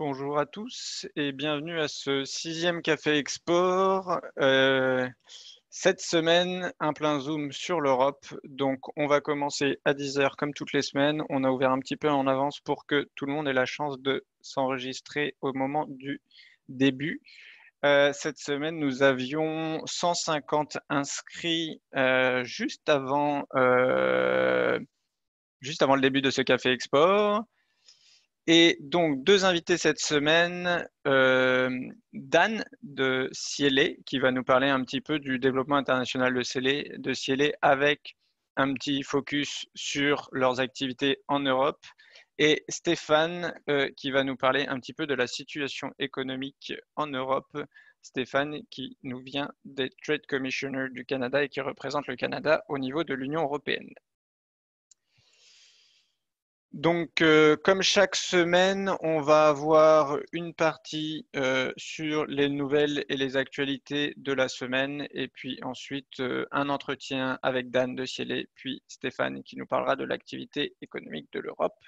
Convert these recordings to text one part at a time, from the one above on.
Bonjour à tous et bienvenue à ce 6e Café Export. Cette semaine, un plein zoom sur l'Europe. Donc, on va commencer à 10 h comme toutes les semaines. On a ouvert un petit peu en avance pour que tout le monde ait la chance de s'enregistrer au moment du début. Cette semaine, nous avions 150 inscrits juste avant le début de ce Café Export. Et donc, deux invités cette semaine, Dan de Cielé, qui va nous parler un petit peu du développement international de Cielé avec un petit focus sur leurs activités en Europe, et Stéphane, qui va nous parler un petit peu de la situation économique en Europe. Stéphane, qui nous vient des Trade Commissioners du Canada et qui représente le Canada au niveau de l'Union européenne. Donc, comme chaque semaine, on va avoir une partie sur les nouvelles et les actualités de la semaine, et puis ensuite un entretien avec Dan de Cielé, puis Stéphane qui nous parlera de l'activité économique de l'Europe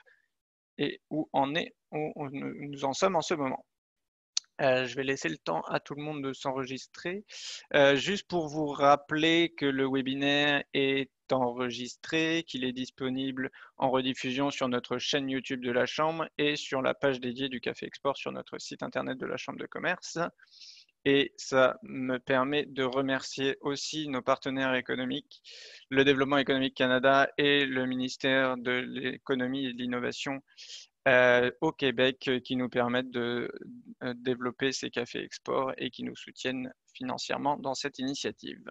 et où nous en sommes en ce moment. Je vais laisser le temps à tout le monde de s'enregistrer. Juste pour vous rappeler que le webinaire est enregistré, qu'il est disponible en rediffusion sur notre chaîne YouTube de la Chambre et sur la page dédiée du Café Export sur notre site internet de la Chambre de commerce. Et ça me permet de remercier aussi nos partenaires économiques, le Développement économique Canada et le ministère de l'économie et de l'innovation au Québec qui nous permettent de développer ces cafés export et qui nous soutiennent financièrement dans cette initiative.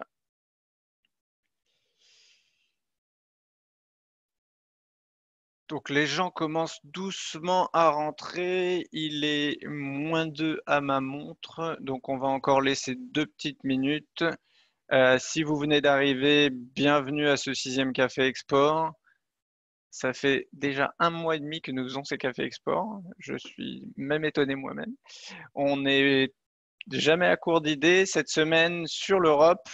Donc les gens commencent doucement à rentrer. Il est -2 à ma montre, donc on va encore laisser 2 petites minutes. Si vous venez d'arriver, bienvenue à ce 6e Café Export. Ça fait déjà 1 mois et demi que nous faisons ces cafés export. Je suis même étonné moi-même. On n'est jamais à court d'idées. Cette semaine sur l'Europe,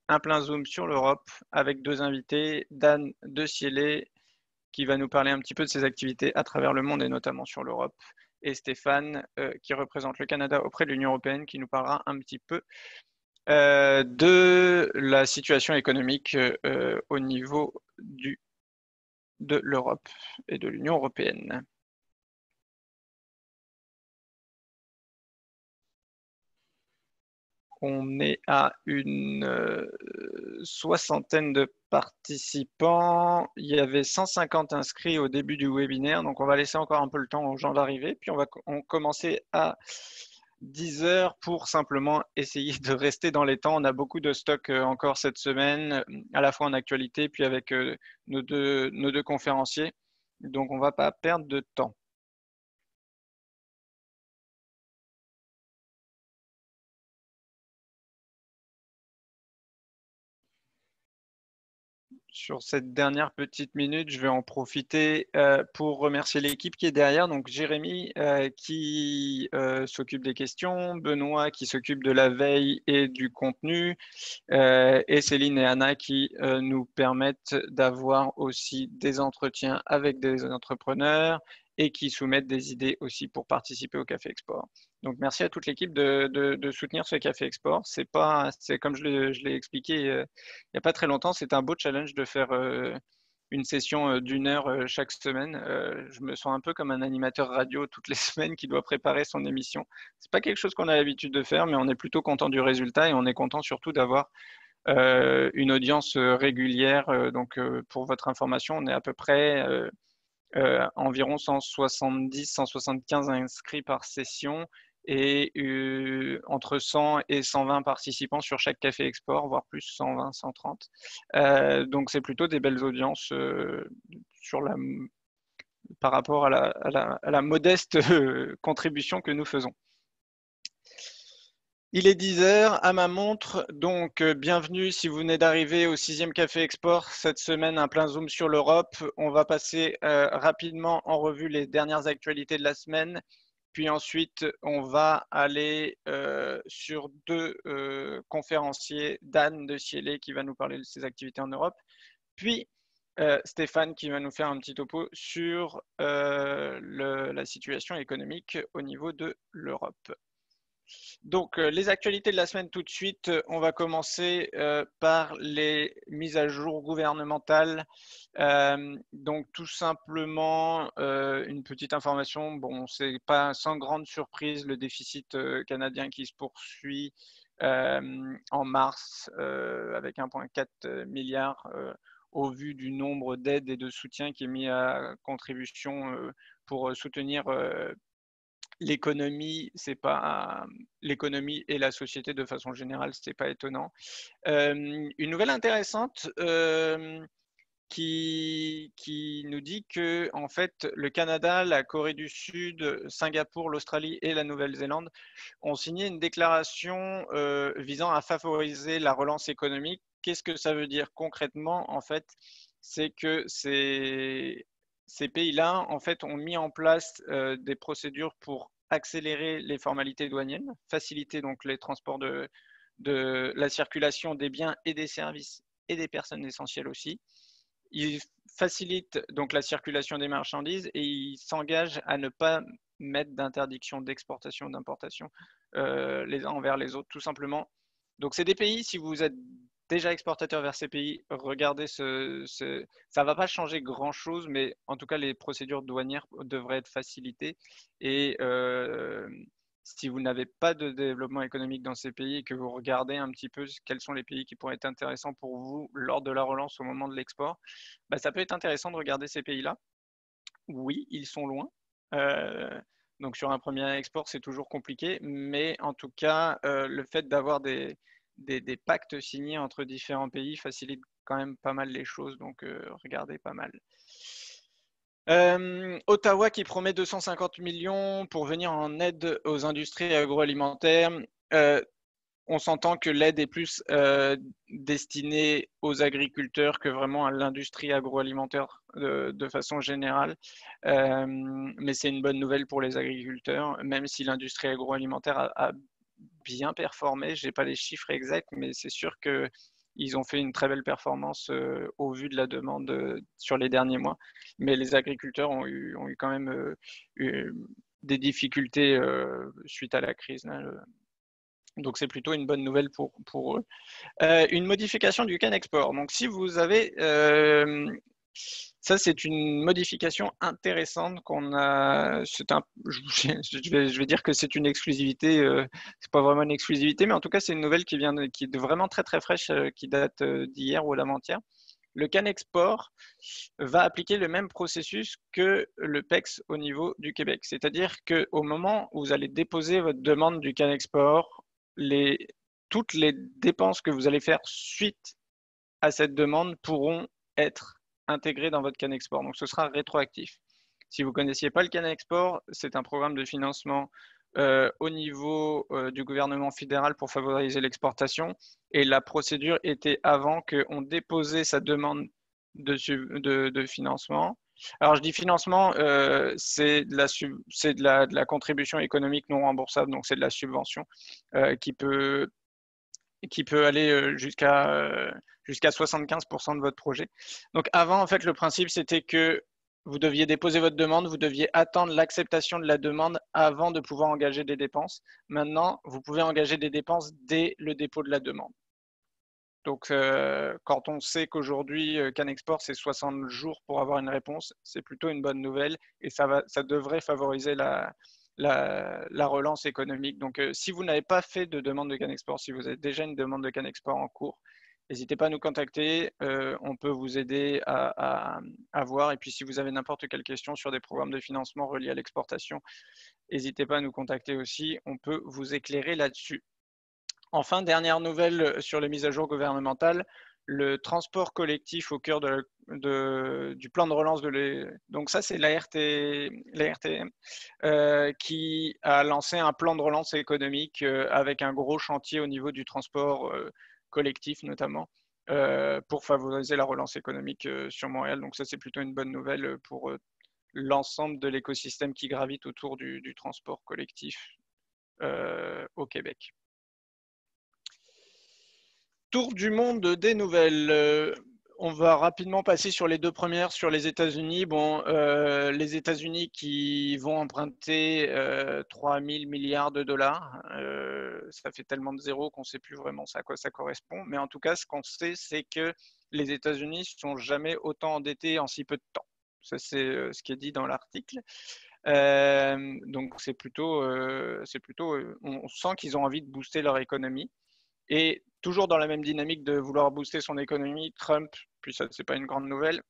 un plein zoom sur l'Europe avec 2 invités, Dan de Cielé qui va nous parler un petit peu de ses activités à travers le monde et notamment sur l'Europe, et Stéphane qui représente le Canada auprès de l'Union européenne qui nous parlera un petit peu de la situation économique au niveau de l'Europe et de l'Union européenne. On est à une soixantaine de participants. Il y avait 150 inscrits au début du webinaire, donc on va laisser encore un peu le temps aux gens d'arriver. Puis on va commencer à 10 h pour simplement essayer de rester dans les temps. On a beaucoup de stocks encore cette semaine, à la fois en actualité, puis avec nos deux conférenciers. Donc on ne va pas perdre de temps. Sur cette dernière petite minute, je vais en profiter pour remercier l'équipe qui est derrière. Donc Jérémy qui s'occupe des questions, Benoît qui s'occupe de la veille et du contenu, et Céline et Anna qui nous permettent d'avoir aussi des entretiens avec des entrepreneurs et qui soumettent des idées aussi pour participer au Café Export. Donc merci à toute l'équipe de soutenir ce Café Export. C'est comme je l'ai expliqué il n'y a pas très longtemps, c'est un beau challenge de faire une session d'1 heure chaque semaine. Je me sens un peu comme un animateur radio toutes les semaines qui doit préparer son émission. C'est pas quelque chose qu'on a l'habitude de faire, mais on est plutôt content du résultat et on est content surtout d'avoir une audience régulière. Donc pour votre information, on est à peu près environ 170-175 inscrits par session et entre 100 et 120 participants sur chaque café export, voire plus 120, 130. Donc c'est plutôt des belles audiences par rapport à la modeste contribution que nous faisons. Il est 10 h à ma montre, donc bienvenue si vous venez d'arriver au 6e Café Export. Cette semaine, un plein zoom sur l'Europe. On va passer rapidement en revue les dernières actualités de la semaine. Puis ensuite, on va aller sur 2 conférenciers, Dan de Cielé qui va nous parler de ses activités en Europe. Puis Stéphane qui va nous faire un petit topo sur la situation économique au niveau de l'Europe. Donc, les actualités de la semaine tout de suite. On va commencer par les mises à jour gouvernementales. Donc, tout simplement, une petite information. Bon, c'est pas sans grande surprise le déficit canadien qui se poursuit en mars avec 1,4 milliard au vu du nombre d'aides et de soutien qui est mis à contribution pour soutenir l'économie, c'est pas l'économie et la société de façon générale, c'est pas étonnant. Une nouvelle intéressante qui nous dit que en fait le Canada, la Corée du Sud, Singapour, l'Australie et la Nouvelle-Zélande ont signé une déclaration visant à favoriser la relance économique. Qu'est-ce que ça veut dire concrètement? En fait, c'est que ces pays-là, en fait, ont mis en place des procédures pour accélérer les formalités douanières, faciliter donc les transports de la circulation des biens et des services et des personnes essentielles aussi. Ils facilitent donc la circulation des marchandises et ils s'engagent à ne pas mettre d'interdiction d'exportation, d'importation les uns envers les autres, tout simplement. Donc, c'est des pays, si vous êtes déjà exportateur vers ces pays, regardez ça ne va pas changer grand-chose, mais en tout cas, les procédures douanières devraient être facilitées. Et si vous n'avez pas de développement économique dans ces pays et que vous regardez un petit peu quels sont les pays qui pourraient être intéressants pour vous lors de la relance au moment de l'export, bah, ça peut être intéressant de regarder ces pays-là. Oui, ils sont loin. Donc sur un premier export, c'est toujours compliqué, mais en tout cas, le fait d'avoir des pactes signés entre différents pays facilite quand même pas mal les choses, donc regardez pas mal. Ottawa qui promet 250 millions pour venir en aide aux industries agroalimentaires. On s'entend que l'aide est plus destinée aux agriculteurs que vraiment à l'industrie agroalimentaire de façon générale. Mais c'est une bonne nouvelle pour les agriculteurs, même si l'industrie agroalimentaire a bien performé. Je n'ai pas les chiffres exacts, mais c'est sûr qu'ils ont fait une très belle performance au vu de la demande sur les derniers mois. Mais les agriculteurs ont eu quand même des difficultés suite à la crise. Là, donc c'est plutôt une bonne nouvelle pour eux. Une modification du CAN Export. Donc si vous avez... ça, c'est une modification intéressante qu'on a. Je vais dire que c'est une exclusivité. C'est pas vraiment une exclusivité, mais en tout cas, c'est une nouvelle qui est vraiment très très fraîche, qui date d'hier ou d'avant-hier. Le CAN Export va appliquer le même processus que le PEX au niveau du Québec. C'est-à-dire qu'au moment où vous allez déposer votre demande du CAN Export, toutes les dépenses que vous allez faire suite à cette demande pourront être intégrées dans votre CAN Export. Donc, ce sera rétroactif. Si vous ne connaissiez pas le CAN Export, c'est un programme de financement au niveau du gouvernement fédéral pour favoriser l'exportation. Et la procédure était avant qu'on déposait sa demande de financement. Alors, je dis financement, c'est de la contribution économique non remboursable, donc c'est de la subvention qui peut aller jusqu'à 75% de votre projet. Donc avant, en fait, le principe, c'était que vous deviez déposer votre demande, vous deviez attendre l'acceptation de la demande avant de pouvoir engager des dépenses. Maintenant, vous pouvez engager des dépenses dès le dépôt de la demande. Donc, quand on sait qu'aujourd'hui, CanExport, c'est 60 jours pour avoir une réponse, c'est plutôt une bonne nouvelle et ça devrait favoriser la relance économique. Donc, si vous n'avez pas fait de demande de CanExport, si vous avez déjà une demande de CanExport en cours, n'hésitez pas à nous contacter. On peut vous aider à voir. Et puis, si vous avez n'importe quelle question sur des programmes de financement reliés à l'exportation, n'hésitez pas à nous contacter aussi. On peut vous éclairer là-dessus. Enfin, dernière nouvelle sur les mises à jour gouvernementales, le transport collectif au cœur du plan de relance donc ça c'est l'ARTM qui a lancé un plan de relance économique avec un gros chantier au niveau du transport collectif notamment pour favoriser la relance économique sur Montréal. Donc ça c'est plutôt une bonne nouvelle pour l'ensemble de l'écosystème qui gravite autour du transport collectif au Québec. Tour du monde des nouvelles. On va rapidement passer sur les deux premières, sur les États-Unis. Bon, les États-Unis qui vont emprunter 3 000 milliards de dollars. Ça fait tellement de zéros qu'on ne sait plus vraiment à quoi ça correspond. Mais en tout cas, ce qu'on sait, c'est que les États-Unis ne sont jamais autant endettés en si peu de temps. Ça, c'est ce qui est dit dans l'article. Donc, on sent qu'ils ont envie de booster leur économie. Et toujours dans la même dynamique de vouloir booster son économie, Trump, puis ça, c'est pas une grande nouvelle,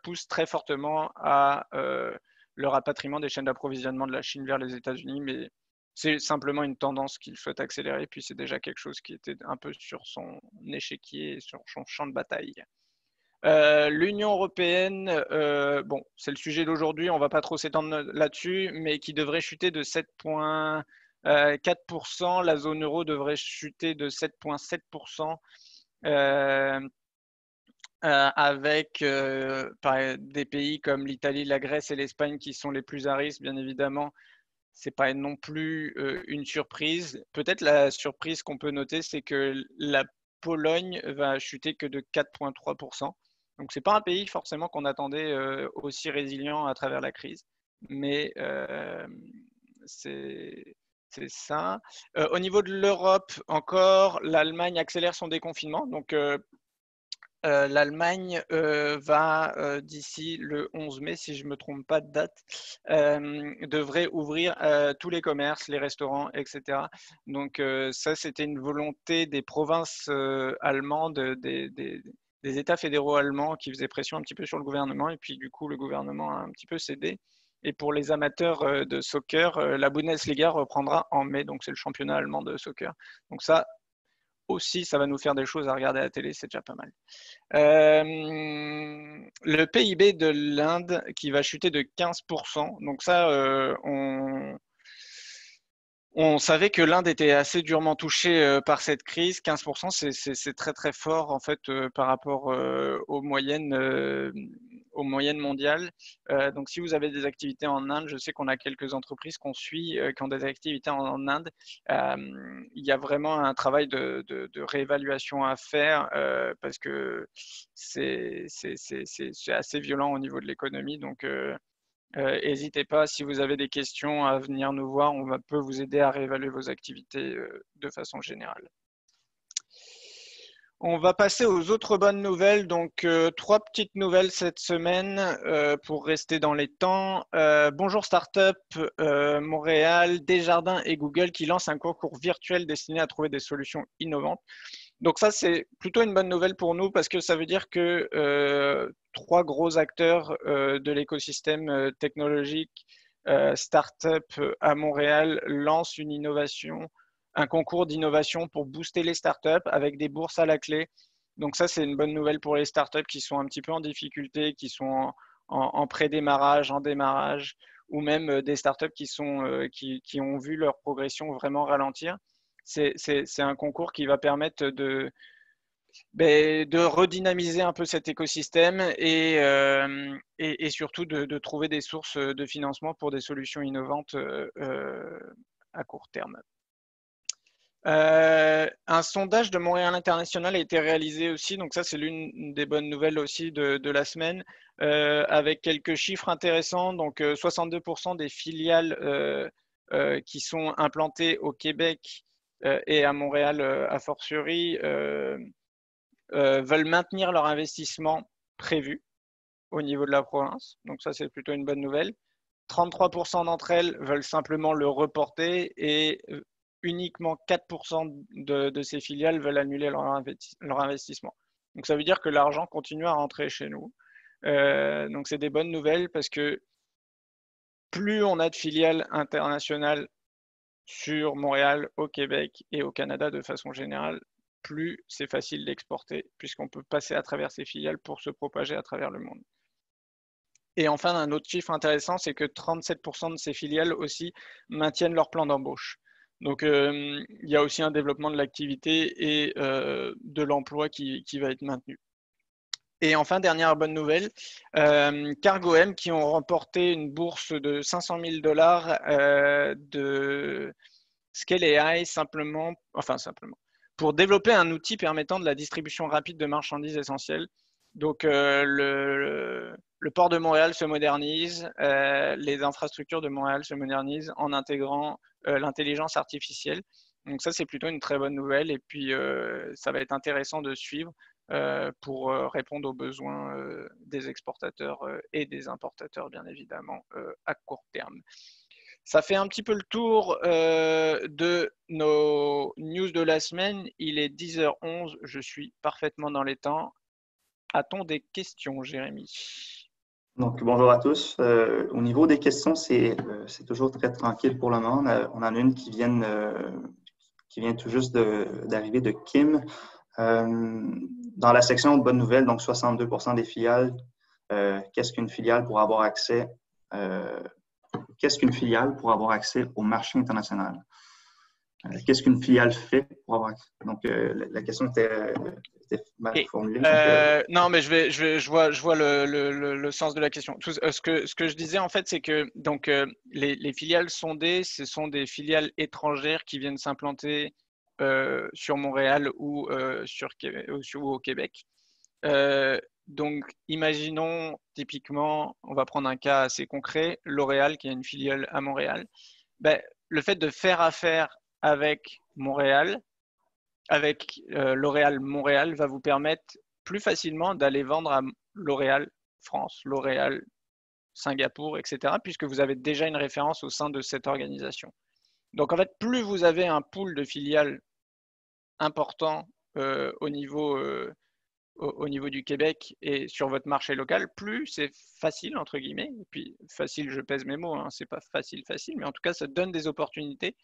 pousse très fortement à le rapatriement des chaînes d'approvisionnement de la Chine vers les États-Unis, mais c'est simplement une tendance qu'il souhaite accélérer, puis c'est déjà quelque chose qui était un peu sur son échiquier, sur son champ de bataille. L'Union européenne, bon, c'est le sujet d'aujourd'hui, on ne va pas trop s'étendre là-dessus, mais qui devrait chuter de 7,4%, la zone euro devrait chuter de 7,7%, avec des pays comme l'Italie, la Grèce et l'Espagne qui sont les plus à risque, bien évidemment. Ce n'est pas non plus une surprise. Peut-être la surprise qu'on peut noter, c'est que la Pologne va chuter que de 4,3%. Donc, ce n'est pas un pays forcément qu'on attendait aussi résilient à travers la crise, mais c'est ça. Au niveau de l'Europe, encore, l'Allemagne accélère son déconfinement. Donc, l'Allemagne va, d'ici le 11 mai, si je ne me trompe pas de date, devrait ouvrir tous les commerces, les restaurants, etc. Donc ça, c'était une volonté des provinces allemandes, des États fédéraux allemands qui faisaient pression un petit peu sur le gouvernement. Et puis du coup, le gouvernement a un petit peu cédé. Et pour les amateurs de soccer, la Bundesliga reprendra en mai. Donc c'est le championnat allemand de soccer. Donc ça aussi, ça va nous faire des choses à regarder à la télé, c'est déjà pas mal. Le PIB de l'Inde qui va chuter de 15%. Donc ça, on savait que l'Inde était assez durement touchée par cette crise. 15%, c'est très très fort en fait par rapport aux moyennes mondiales. Donc si vous avez des activités en Inde, je sais qu'on a quelques entreprises qu'on suit qui ont des activités en Inde. Il y a vraiment un travail de réévaluation à faire parce que c'est assez violent au niveau de l'économie. Donc n'hésitez pas, si vous avez des questions, à venir nous voir. On peut vous aider à réévaluer vos activités de façon générale. On va passer aux autres bonnes nouvelles. Donc, trois petites nouvelles cette semaine pour rester dans les temps. Bonjour Startup Montréal, Desjardins et Google qui lancent un concours virtuel destiné à trouver des solutions innovantes. Donc ça, c'est plutôt une bonne nouvelle pour nous parce que ça veut dire que trois gros acteurs de l'écosystème technologique startup à Montréal lancent une innovation, un concours d'innovation pour booster les startups avec des bourses à la clé. Donc ça, c'est une bonne nouvelle pour les startups qui sont un petit peu en difficulté, qui sont en pré-démarrage, en démarrage, ou même des startups qui ont vu leur progression vraiment ralentir. C'est un concours qui va permettre de redynamiser un peu cet écosystème et surtout de trouver des sources de financement pour des solutions innovantes à court terme. Un sondage de Montréal International a été réalisé aussi, donc ça c'est l'une des bonnes nouvelles aussi de la semaine, avec quelques chiffres intéressants. Donc 62% des filiales qui sont implantées au Québec et à Montréal a fortiori veulent maintenir leur investissement prévu au niveau de la province. Donc ça, c'est plutôt une bonne nouvelle. 33% d'entre elles veulent simplement le reporter et uniquement 4% de ces filiales veulent annuler leur investissement. Donc ça veut dire que l'argent continue à rentrer chez nous. Donc c'est des bonnes nouvelles parce que plus on a de filiales internationales sur Montréal, au Québec et au Canada de façon générale, plus c'est facile d'exporter, puisqu'on peut passer à travers ces filiales pour se propager à travers le monde. Et enfin, un autre chiffre intéressant, c'est que 37% de ces filiales aussi maintiennent leur plan d'embauche. Donc, il y a aussi un développement de l'activité et de l'emploi qui va être maintenu. Et enfin, dernière bonne nouvelle, Cargo-M qui ont remporté une bourse de 500 000 $, de Scale AI simplement, pour développer un outil permettant de la distribution rapide de marchandises essentielles. Donc, le port de Montréal se modernise, les infrastructures de Montréal se modernisent en intégrant l'intelligence artificielle. Donc ça, c'est plutôt une très bonne nouvelle. Et puis, ça va être intéressant de suivre pour répondre aux besoins des exportateurs et des importateurs, bien évidemment, à court terme. Ça fait un petit peu le tour de nos news de la semaine. Il est 10h11, je suis parfaitement dans les temps. A-t-on des questions, Jérémy? Donc, bonjour à tous. Au niveau des questions, c'est toujours très tranquille pour le moment. On en a une qui vient tout juste d'arriver de Kim. Dans la section de bonnes nouvelles, donc 62% des filiales, qu'est-ce qu'une filiale pour avoir accès au marché international? Qu'est-ce qu'une filiale fait pour avoir accès? Donc, la question était mal formulée. Non, mais je vois le sens de la question. Ce que je disais, en fait, c'est que donc, les filiales sondées, ce sont des filiales étrangères qui viennent s'implanter sur Montréal ou au Québec. Donc, imaginons typiquement, on va prendre un cas assez concret, L'Oréal qui a une filiale à Montréal. Ben, le fait de faire affaire avec Montréal, avec L'Oréal Montréal, va vous permettre plus facilement d'aller vendre à L'Oréal France, L'Oréal Singapour, etc., puisque vous avez déjà une référence au sein de cette organisation. Donc, en fait, plus vous avez un pool de filiales important au niveau du Québec et sur votre marché local, plus c'est facile, entre guillemets, et puis facile, je pèse mes mots, hein, c'est pas facile, mais en tout cas, ça donne des opportunités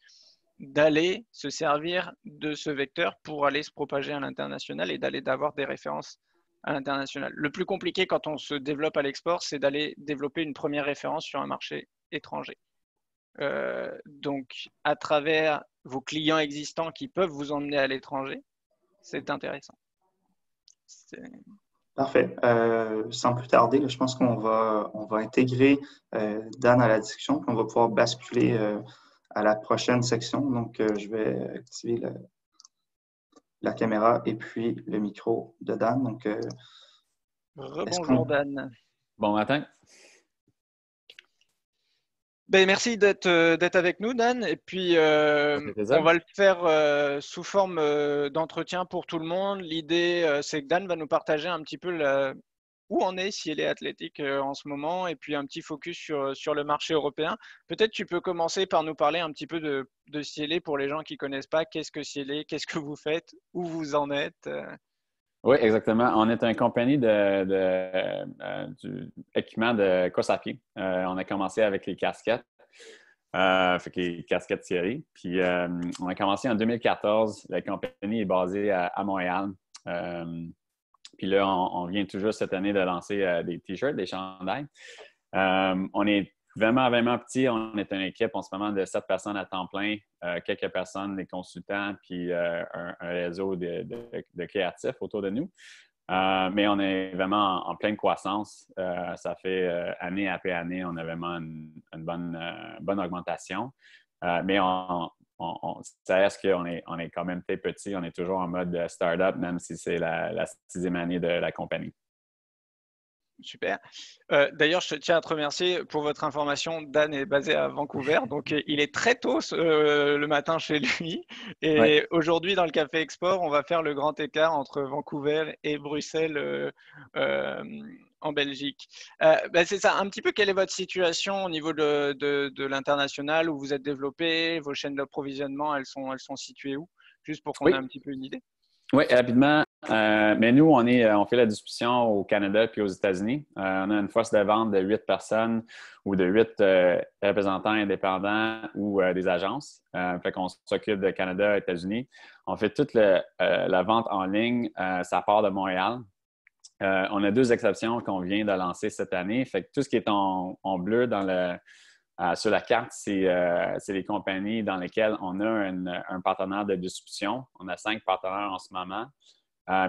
d'aller se servir de ce vecteur pour aller se propager à l'international et d'avoir des références à l'international. Le plus compliqué quand on se développe à l'export, c'est d'aller développer une première référence sur un marché étranger. Donc, à travers vos clients existants qui peuvent vous emmener à l'étranger, c'est intéressant. Parfait. Sans plus tarder, je pense qu'on va intégrer Dan à la discussion, puis on va pouvoir basculer à la prochaine section. Donc, je vais activer la caméra et puis le micro de Dan. Donc, rebonjour Dan. Bon matin. Ben, merci d'être avec nous, Dan. Et puis, on va le faire sous forme d'entretien pour tout le monde. L'idée, c'est que Dan va nous partager un petit peu où en est Cielé Athlétique en ce moment et puis un petit focus sur le marché européen. Peut-être tu peux commencer par nous parler un petit peu de Cielé pour les gens qui ne connaissent pas. Qu'est-ce que Cielé? Qu'est-ce que vous faites? Où vous en êtes? Oui, exactement. On est une compagnie du équipement de course à pied. On a commencé avec les casquettes, fait que les casquettes Thierry. Puis on a commencé en 2014. La compagnie est basée à Montréal. Puis là, on vient toujours cette année de lancer des t-shirts, des chandails. On est vraiment, vraiment petit. On est une équipe en ce moment de 7 personnes à temps plein, quelques personnes, des consultants, puis un réseau de créatifs autour de nous. Mais on est vraiment en pleine croissance. Ça fait année après année, on a vraiment une bonne augmentation. Mais ça reste qu'on est quand même très petit. On est toujours en mode start-up, même si c'est la 6e année de la compagnie. Super. D'ailleurs, je tiens à te remercier pour votre information. Dan est basé à Vancouver, donc il est très tôt le matin chez lui. Et aujourd'hui, dans le Café Export, on va faire le grand écart entre Vancouver et Bruxelles en Belgique. C'est ça, un petit peu, quelle est votre situation au niveau de l'international où vous êtes développé? Vos chaînes d'approvisionnement, elles sont situées où? Juste pour qu'on ait un petit peu une idée. Oui, rapidement. Mais nous, on fait la distribution au Canada puis aux États-Unis. On a une force de vente de 8 personnes ou de 8 représentants indépendants ou des agences. Fait qu'on s'occupe de Canada et États-Unis. On fait toute la vente en ligne. Ça part de Montréal. On a 2 exceptions qu'on vient de lancer cette année. Fait que tout ce qui est en bleu sur la carte, c'est les compagnies dans lesquelles on a un partenaire de distribution. On a 5 partenaires en ce moment.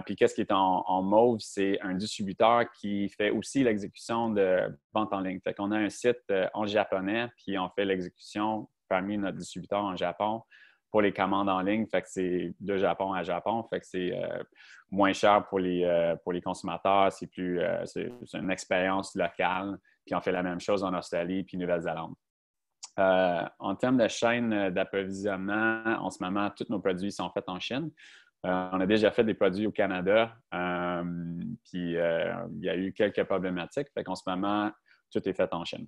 Puis qu'est-ce qui est en mauve, c'est un distributeur qui fait aussi l'exécution de vente en ligne. Fait qu'on a un site en japonais, puis on fait l'exécution parmi notre distributeur en Japon pour les commandes en ligne. Fait que c'est de Japon à Japon. Fait que c'est moins cher pour les consommateurs. C'est une expérience locale. Puis on fait la même chose en Australie puis Nouvelle-Zélande. En termes de chaîne d'approvisionnement, en ce moment, tous nos produits sont faits en Chine. On a déjà fait des produits au Canada, puis il y a eu quelques problématiques. Fait qu'en ce moment, tout est fait en Chine.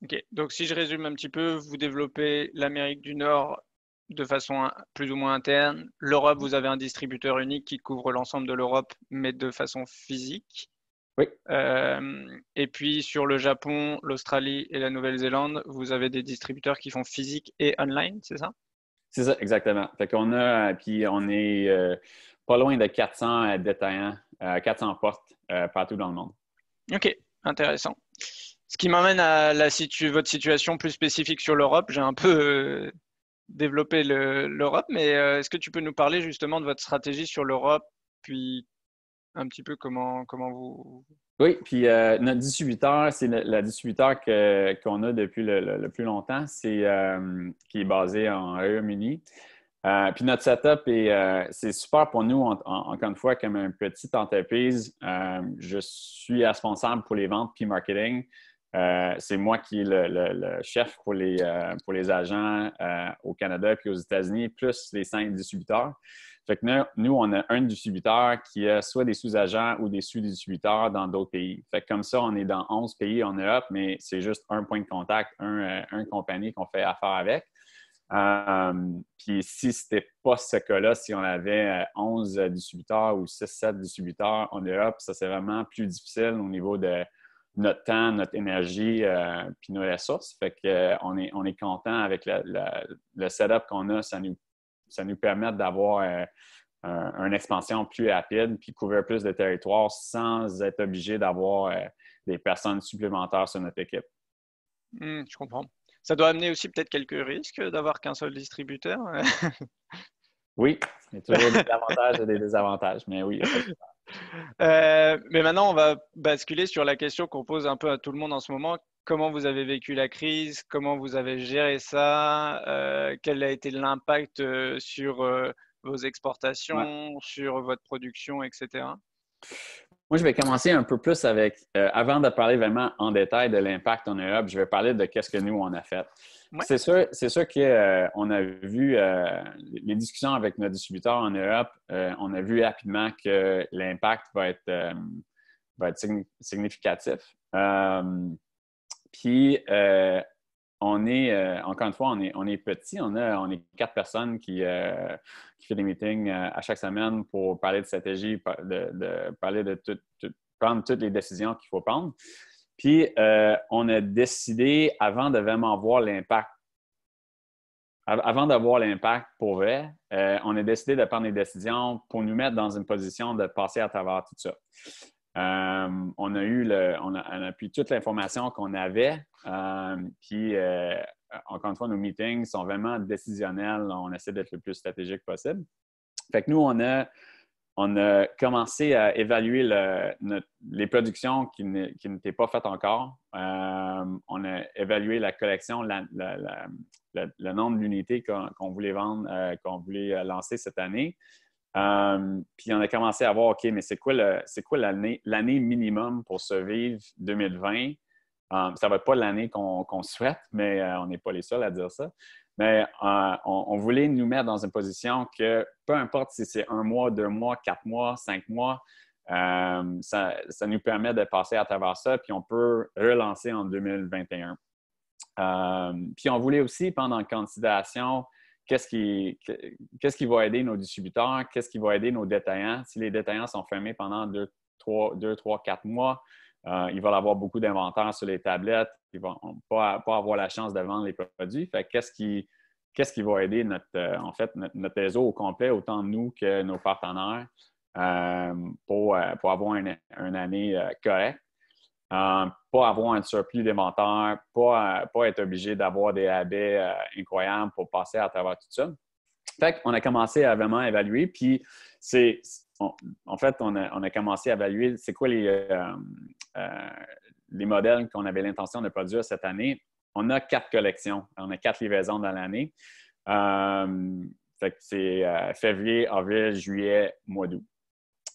OK. Donc, si je résume un petit peu, vous développez l'Amérique du Nord de façon plus ou moins interne. L'Europe, vous avez un distributeur unique qui couvre l'ensemble de l'Europe, mais de façon physique. Oui. Et puis, sur le Japon, l'Australie et la Nouvelle-Zélande, vous avez des distributeurs qui font physique et online, c'est ça? C'est ça, exactement. Fait qu'on a, puis on est pas loin de 400 détaillants, 400 portes partout dans le monde. OK, intéressant. Ce qui m'amène à votre situation plus spécifique sur l'Europe. J'ai un peu développé l'Europe, mais est-ce que tu peux nous parler justement de votre stratégie sur l'Europe, puis un petit peu comment vous... Oui, puis notre distributeur, c'est le distributeur qu'on a depuis le plus longtemps, qui est basé en Royaume-Uni. Puis notre setup, c'est super pour nous, encore une fois, comme une petite entreprise. Je suis responsable pour les ventes puis marketing. C'est moi qui est le chef pour les agents au Canada puis aux États-Unis, plus les 5 distributeurs. Fait que nous, on a un distributeur qui a soit des sous-agents ou des sous-distributeurs dans d'autres pays. Fait que comme ça, on est dans 11 pays en Europe, mais c'est juste un point de contact, un compagnie qu'on fait affaire avec. Puis si ce n'était pas ce cas-là, si on avait 11 distributeurs ou 6-7 distributeurs en Europe, ça c'est vraiment plus difficile au niveau de notre temps, notre énergie, puis nos ressources. Fait qu'on est content avec le setup qu'on a. Ça nous permet d'avoir une expansion plus rapide puis couvrir plus de territoire sans être obligé d'avoir des personnes supplémentaires sur notre équipe. Je comprends. Ça doit amener aussi peut-être quelques risques d'avoir qu'un seul distributeur. Oui, il y a toujours des avantages et des désavantages, mais oui, effectivement. Mais maintenant, on va basculer sur la question qu'on pose un peu à tout le monde en ce moment. Comment vous avez vécu la crise? Comment vous avez géré ça? Quel a été l'impact sur vos exportations, Ouais. sur votre production, etc. Moi, je vais commencer un peu plus avec, avant de parler vraiment en détail de l'impact en Europe, je vais parler de qu'est-ce que nous, on a fait. Ouais. C'est sûr qu'on a vu les discussions avec nos distributeurs en Europe, on a vu rapidement que l'impact va être significatif. Puis, encore une fois, on est petit. On est 4 personnes qui font des meetings à chaque semaine pour parler de stratégie, parler de prendre toutes les décisions qu'il faut prendre. Puis, on a décidé, avant de vraiment voir l'impact, avant d'avoir l'impact pour vrai, on a décidé de prendre des décisions pour nous mettre dans une position de passer à travers tout ça. On a pris toute l'information qu'on avait. Puis, encore une fois, nos meetings sont vraiment décisionnels. On essaie d'être le plus stratégique possible. Fait que nous, on a commencé à évaluer les productions qui n'étaient pas faites encore. On a évalué la collection, le nombre d'unités qu'on voulait vendre, qu'on voulait lancer cette année. Puis on a commencé à voir, OK, mais c'est quoi l'année minimum pour survivre 2020? Ça ne va être pas l'année qu'on souhaite, mais on n'est pas les seuls à dire ça. Mais on voulait nous mettre dans une position que peu importe si c'est 1 mois, 2 mois, 4 mois, 5 mois, ça nous permet de passer à travers ça, puis on peut relancer en 2021. Puis on voulait aussi prendre en considération qu'est-ce qui va aider nos distributeurs, qu'est-ce qui va aider nos détaillants. Si les détaillants sont fermés pendant 2, 3, 4 mois, ils vont avoir beaucoup d'inventaire sur les tablettes. Ils ne vont pas avoir la chance de vendre les produits. Fait qu'est-ce qui va aider notre réseau au complet, autant nous que nos partenaires, pour avoir une année correcte? Pas avoir un surplus d'inventaire, pas être obligé d'avoir des rabais incroyables pour passer à travers tout ça. Fait qu'on a commencé à vraiment évaluer, puis on a commencé à évaluer c'est quoi les modèles qu'on avait l'intention de produire cette année. On a 4 collections, on a 4 livraisons dans l'année. Fait que c'est février, avril, juillet, mois d'août.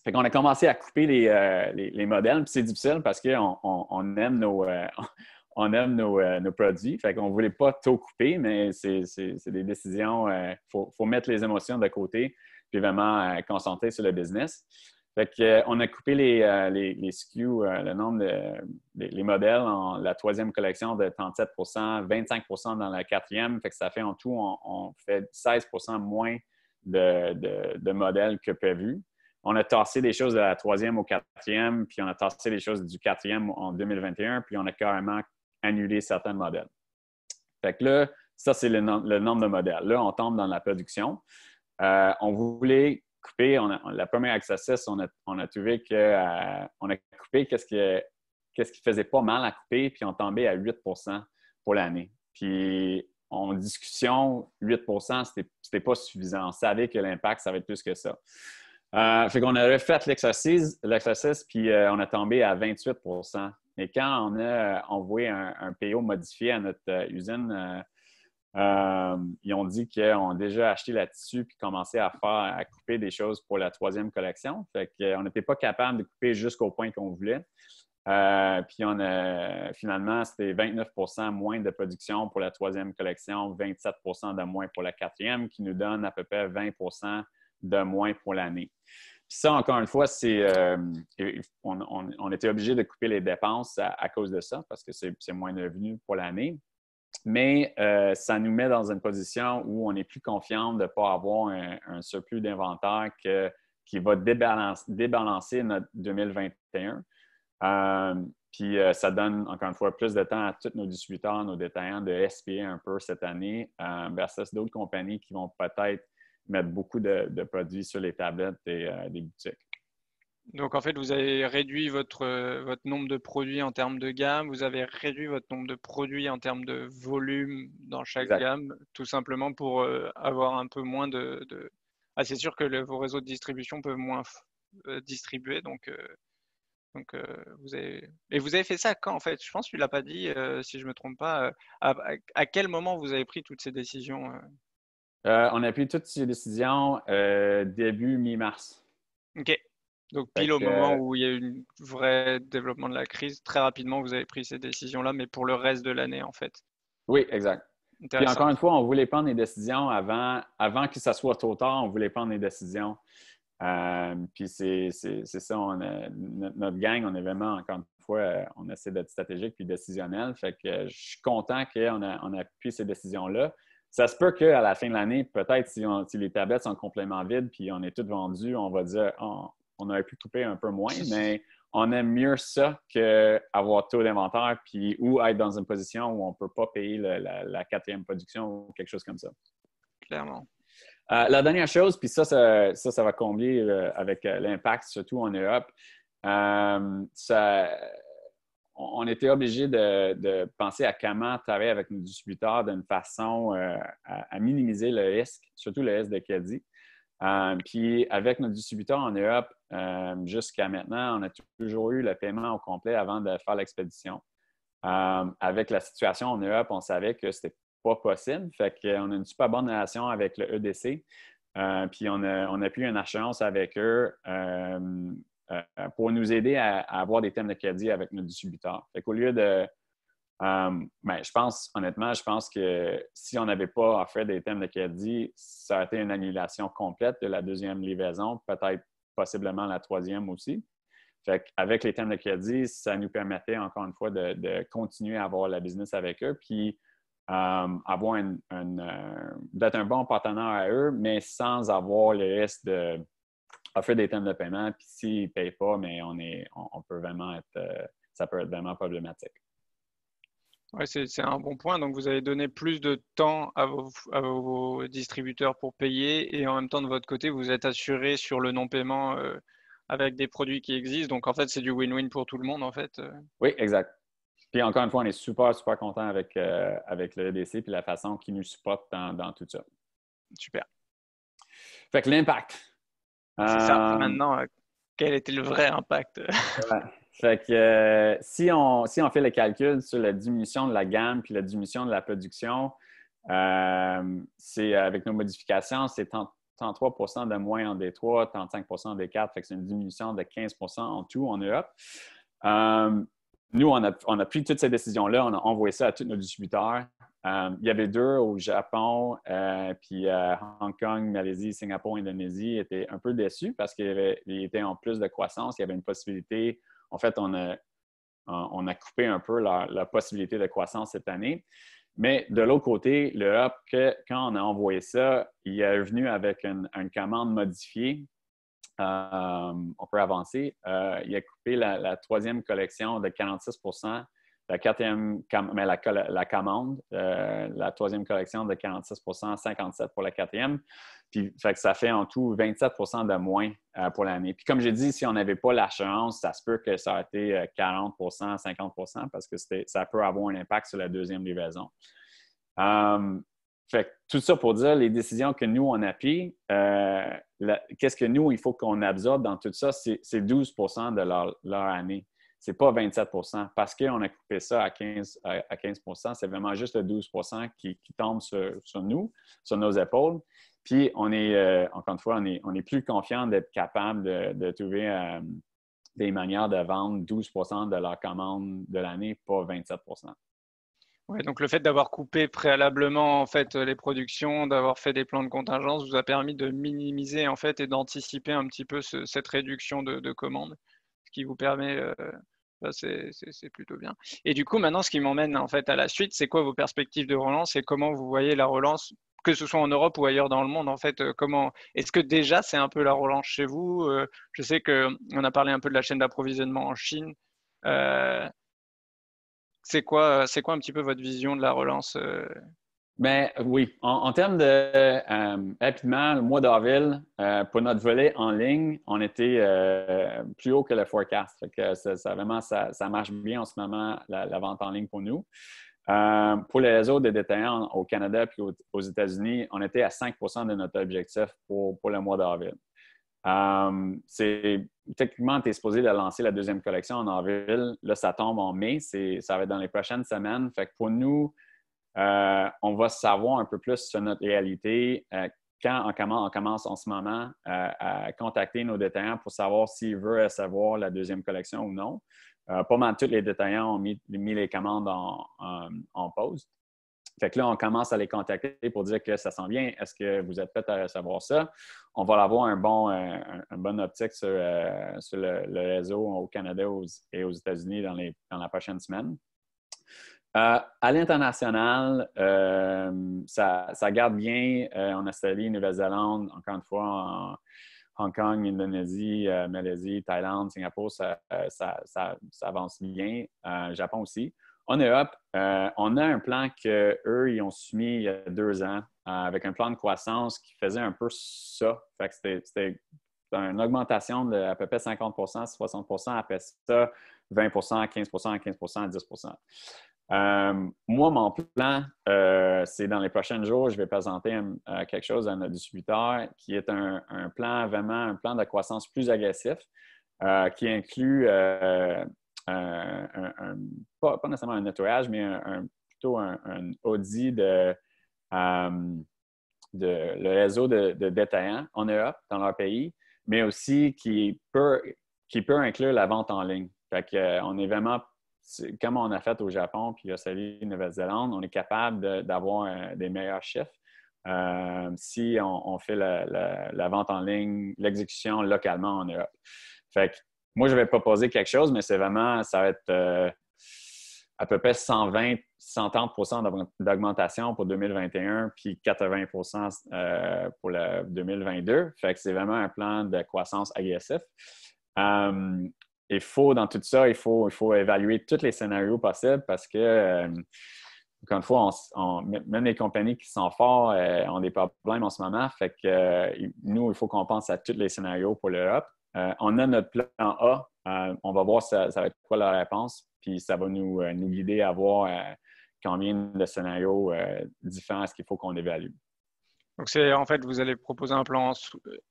Fait qu'on a commencé à couper les modèles. Puis c'est difficile parce qu'on aime on aime nos produits. Fait qu'on ne voulait pas tout couper, mais c'est des décisions. Faut mettre les émotions de côté puis vraiment concentrer sur le business. Fait qu'on a coupé les SKU, le nombre les modèles en la troisième collection de 37 25 dans la quatrième. Fait que ça fait en tout, on fait 16 moins de modèles que prévu. On a tassé des choses de la troisième au quatrième, puis on a tassé des choses du quatrième en 2021, puis on a carrément annulé certains modèles. Fait que là, ça, c'est le nombre de modèles. Là, on tombe dans la production. On voulait couper, la première exercice, on a trouvé qu'on a coupé qu'est-ce qui faisait pas mal à couper, puis on tombait à 8 pour l'année. Puis, en discussion, 8 c'était pas suffisant. On savait que l'impact, ça va être plus que ça. Fait qu'on a refait l'exercice, puis on a tombé à 28 Et quand on a envoyé un PO modifié à notre usine, ils ont dit qu'ils ont déjà acheté là-dessus puis commencé à couper des choses pour la troisième collection. Fait qu'on n'était pas capable de couper jusqu'au point qu'on voulait. Puis finalement, c'était 29 moins de production pour la troisième collection, 27 de moins pour la quatrième, qui nous donne à peu près 20 de moins pour l'année. Puis ça, encore une fois, on était obligé de couper les dépenses à cause de ça, parce que c'est moins de revenus pour l'année. Mais ça nous met dans une position où on est plus confiant de ne pas avoir un surplus d'inventaire qui va débalancer notre 2021. Puis ça donne, encore une fois, plus de temps à tous nos distributeurs, nos détaillants de SPA un peu cette année versus d'autres compagnies qui vont peut-être mettre beaucoup de produits sur les tablettes des boutiques. Donc, en fait, vous avez réduit votre nombre de produits en termes de gamme, vous avez réduit votre nombre de produits en termes de volume dans chaque gamme, tout simplement pour avoir un peu moins Ah, c'est sûr que vos réseaux de distribution peuvent moins distribuer, donc vous avez fait ça quand, en fait? Je pense que tu ne l'as pas dit, si je ne me trompe pas. À quel moment vous avez pris toutes ces décisions? On a pris toutes ces décisions début mi-mars. OK. Donc, pile au moment où il y a eu un vrai développement de la crise, très rapidement, vous avez pris ces décisions-là, mais pour le reste de l'année, en fait. Oui, exact. Puis encore une fois, on voulait prendre des décisions avant que ça soit trop tard, on voulait prendre des décisions. Puis c'est ça, notre gang, on est vraiment, encore une fois, on essaie d'être stratégique puis décisionnel. Fait que je suis content qu'on a pris ces décisions-là. Ça se peut qu'à la fin de l'année, peut-être si les tablettes sont complètement vides puis on est toutes vendues, on va dire on aurait pu couper un peu moins, mais on aime mieux ça qu'avoir trop d'inventaire ou être dans une position où on ne peut pas payer la quatrième production ou quelque chose comme ça. Clairement. La dernière chose, puis ça va combler avec l'impact, surtout en Europe. On était obligé de penser à comment travailler avec nos distributeurs d'une façon à minimiser le risque, surtout le risque de crédit. Puis avec nos distributeurs en Europe, jusqu'à maintenant, on a toujours eu le paiement au complet avant de faire l'expédition. Avec la situation en Europe, on savait que c'était pas possible. Fait qu'on a une super bonne relation avec le EDC. Puis on a pris une assurance avec eux pour nous aider à avoir des thèmes de crédit avec nos distributeurs. Fait qu'au lieu de... je pense que si on n'avait pas offert des thèmes de crédit, ça aurait été une annulation complète de la deuxième livraison, peut-être possiblement la troisième aussi. Fait qu'avec les thèmes de crédit, ça nous permettait encore une fois de continuer à avoir la business avec eux, puis avoir d'être un bon partenaire à eux, mais sans avoir le risque d'offrir des thèmes de paiement. Puis s'ils ne payent pas, mais on peut vraiment ça peut être vraiment problématique. Oui, c'est un bon point. Donc, vous avez donné plus de temps à vos distributeurs pour payer et en même temps, de votre côté, vous êtes assuré sur le non-paiement avec des produits qui existent. Donc, en fait, c'est du win-win pour tout le monde, en fait. Oui, exact. Puis encore une fois, on est super, super content avec le EDC et la façon qu'ils nous supportent dans tout ça. Super. Fait que l'impact. C'est ça. Maintenant, quel était le vrai impact? Ouais. Fait que si on fait le calcul sur la diminution de la gamme puis la diminution de la production, C'est avec nos modifications, c'est 33% de moins en D3, 35% en D4, fait que c'est une diminution de 15% en tout en Europe. Nous, on a pris toutes ces décisions-là, on a envoyé ça à tous nos distributeurs. Il y avait 2 au Japon, puis Hong Kong, Malaisie, Singapour, Indonésie étaient un peu déçus parce qu'ils étaient en plus de croissance. Il y avait une possibilité. En fait, on a coupé un peu la possibilité de croissance cette année. Mais de l'autre côté, l'Europe, quand on a envoyé ça, il est venu avec une commande modifiée. On peut avancer. Il a coupé la 3e collection de 46%, la 4e, mais la commande, la 3e collection de 46%, 57% pour la 4e. Puis, fait que ça fait en tout 27% de moins pour l'année. Puis, comme j'ai dit, si on n'avait pas l'assurance, ça se peut que ça aurait été 40%, 50% parce que ça peut avoir un impact sur la 2e livraison. Fait que tout ça pour dire, les décisions que nous, on a prises, qu'est-ce que nous, il faut qu'on absorbe dans tout ça, c'est 12% de leur année. Ce n'est pas 27% parce qu'on a coupé ça à 15%. C'est vraiment juste le 12% qui tombe sur nous, sur nos épaules. Puis, encore une fois, on est plus confiant d'être capable de trouver des manières de vendre 12% de leur commande de l'année, pas 27%. Ouais, donc le fait d'avoir coupé préalablement en fait les productions, d'avoir fait des plans de contingence, vous a permis de minimiser en fait et d'anticiper un petit peu cette réduction de commandes, ce qui vous permet, c'est plutôt bien. Et du coup, maintenant, ce qui m'emmène en fait à la suite, c'est quoi vos perspectives de relance et comment vous voyez la relance, que ce soit en Europe ou ailleurs dans le monde en fait, est-ce que déjà c'est un peu la relance chez vous? Je sais qu'on a parlé un peu de la chaîne d'approvisionnement en Chine. C'est quoi un petit peu votre vision de la relance? Bien, oui. En termes de rapidement, le mois d'avril, pour notre volet en ligne, on était plus haut que le forecast. Fait que ça marche bien en ce moment, la vente en ligne pour nous. Pour les réseaux de détaillants au Canada et aux États-Unis, on était à 5% de notre objectif pour le mois d'avril. Techniquement, tu es supposé de lancer la 2e collection en avril. Là, ça tombe en mai. Ça va être dans les prochaines semaines. Fait que pour nous, on va savoir un peu plus sur notre réalité quand on commence en ce moment à contacter nos détaillants pour savoir s'ils veulent recevoir la 2e collection ou non. Pas mal tous les détaillants ont mis les commandes en pause. Fait que là, on commence à les contacter pour dire que ça sent bien. Est-ce que vous êtes prêts à recevoir ça? On va avoir un bon optique sur le réseau au Canada et aux États-Unis dans la prochaine semaine. À l'international, ça garde bien en Australie, Nouvelle-Zélande, encore une fois, en Hong Kong, Indonésie, Malaisie, Thaïlande, Singapour, ça avance bien. Japon aussi. En Europe, on a un plan qu'eux, ils ont soumis il y a 2 ans avec un plan de croissance qui faisait un peu ça. Fait que c'était une augmentation d'à peu près 50%, 60%, après ça, 20%, 15%, 15%, 10%. Moi, mon plan, c'est dans les prochains jours, je vais présenter quelque chose à notre distributeur qui est un plan, vraiment un plan de croissance plus agressif qui inclut pas nécessairement un nettoyage, mais plutôt un audit de le réseau de détaillants en Europe, dans leur pays, mais aussi qui peut inclure la vente en ligne. Fait qu'on est vraiment, comme on a fait au Japon puis Australie et Nouvelle-Zélande, on est capable d'avoir des meilleurs chiffres si on fait la vente en ligne, l'exécution localement en Europe. Fait que moi, je vais proposer quelque chose, mais c'est vraiment, ça va être à peu près 130% d'augmentation pour 2021, puis 80% pour le 2022. Fait que c'est vraiment un plan de croissance agressif. Il faut, dans tout ça, il faut évaluer tous les scénarios possibles parce que, encore une fois, même les compagnies qui sont forts ont des problèmes en ce moment. Fait que nous, il faut qu'on pense à tous les scénarios pour l'Europe. On a notre plan A. On va voir ça va être quoi la réponse. Puis ça va nous guider à voir combien de scénarios différents est-ce qu'il faut qu'on évalue. Donc, en fait, vous allez proposer un plan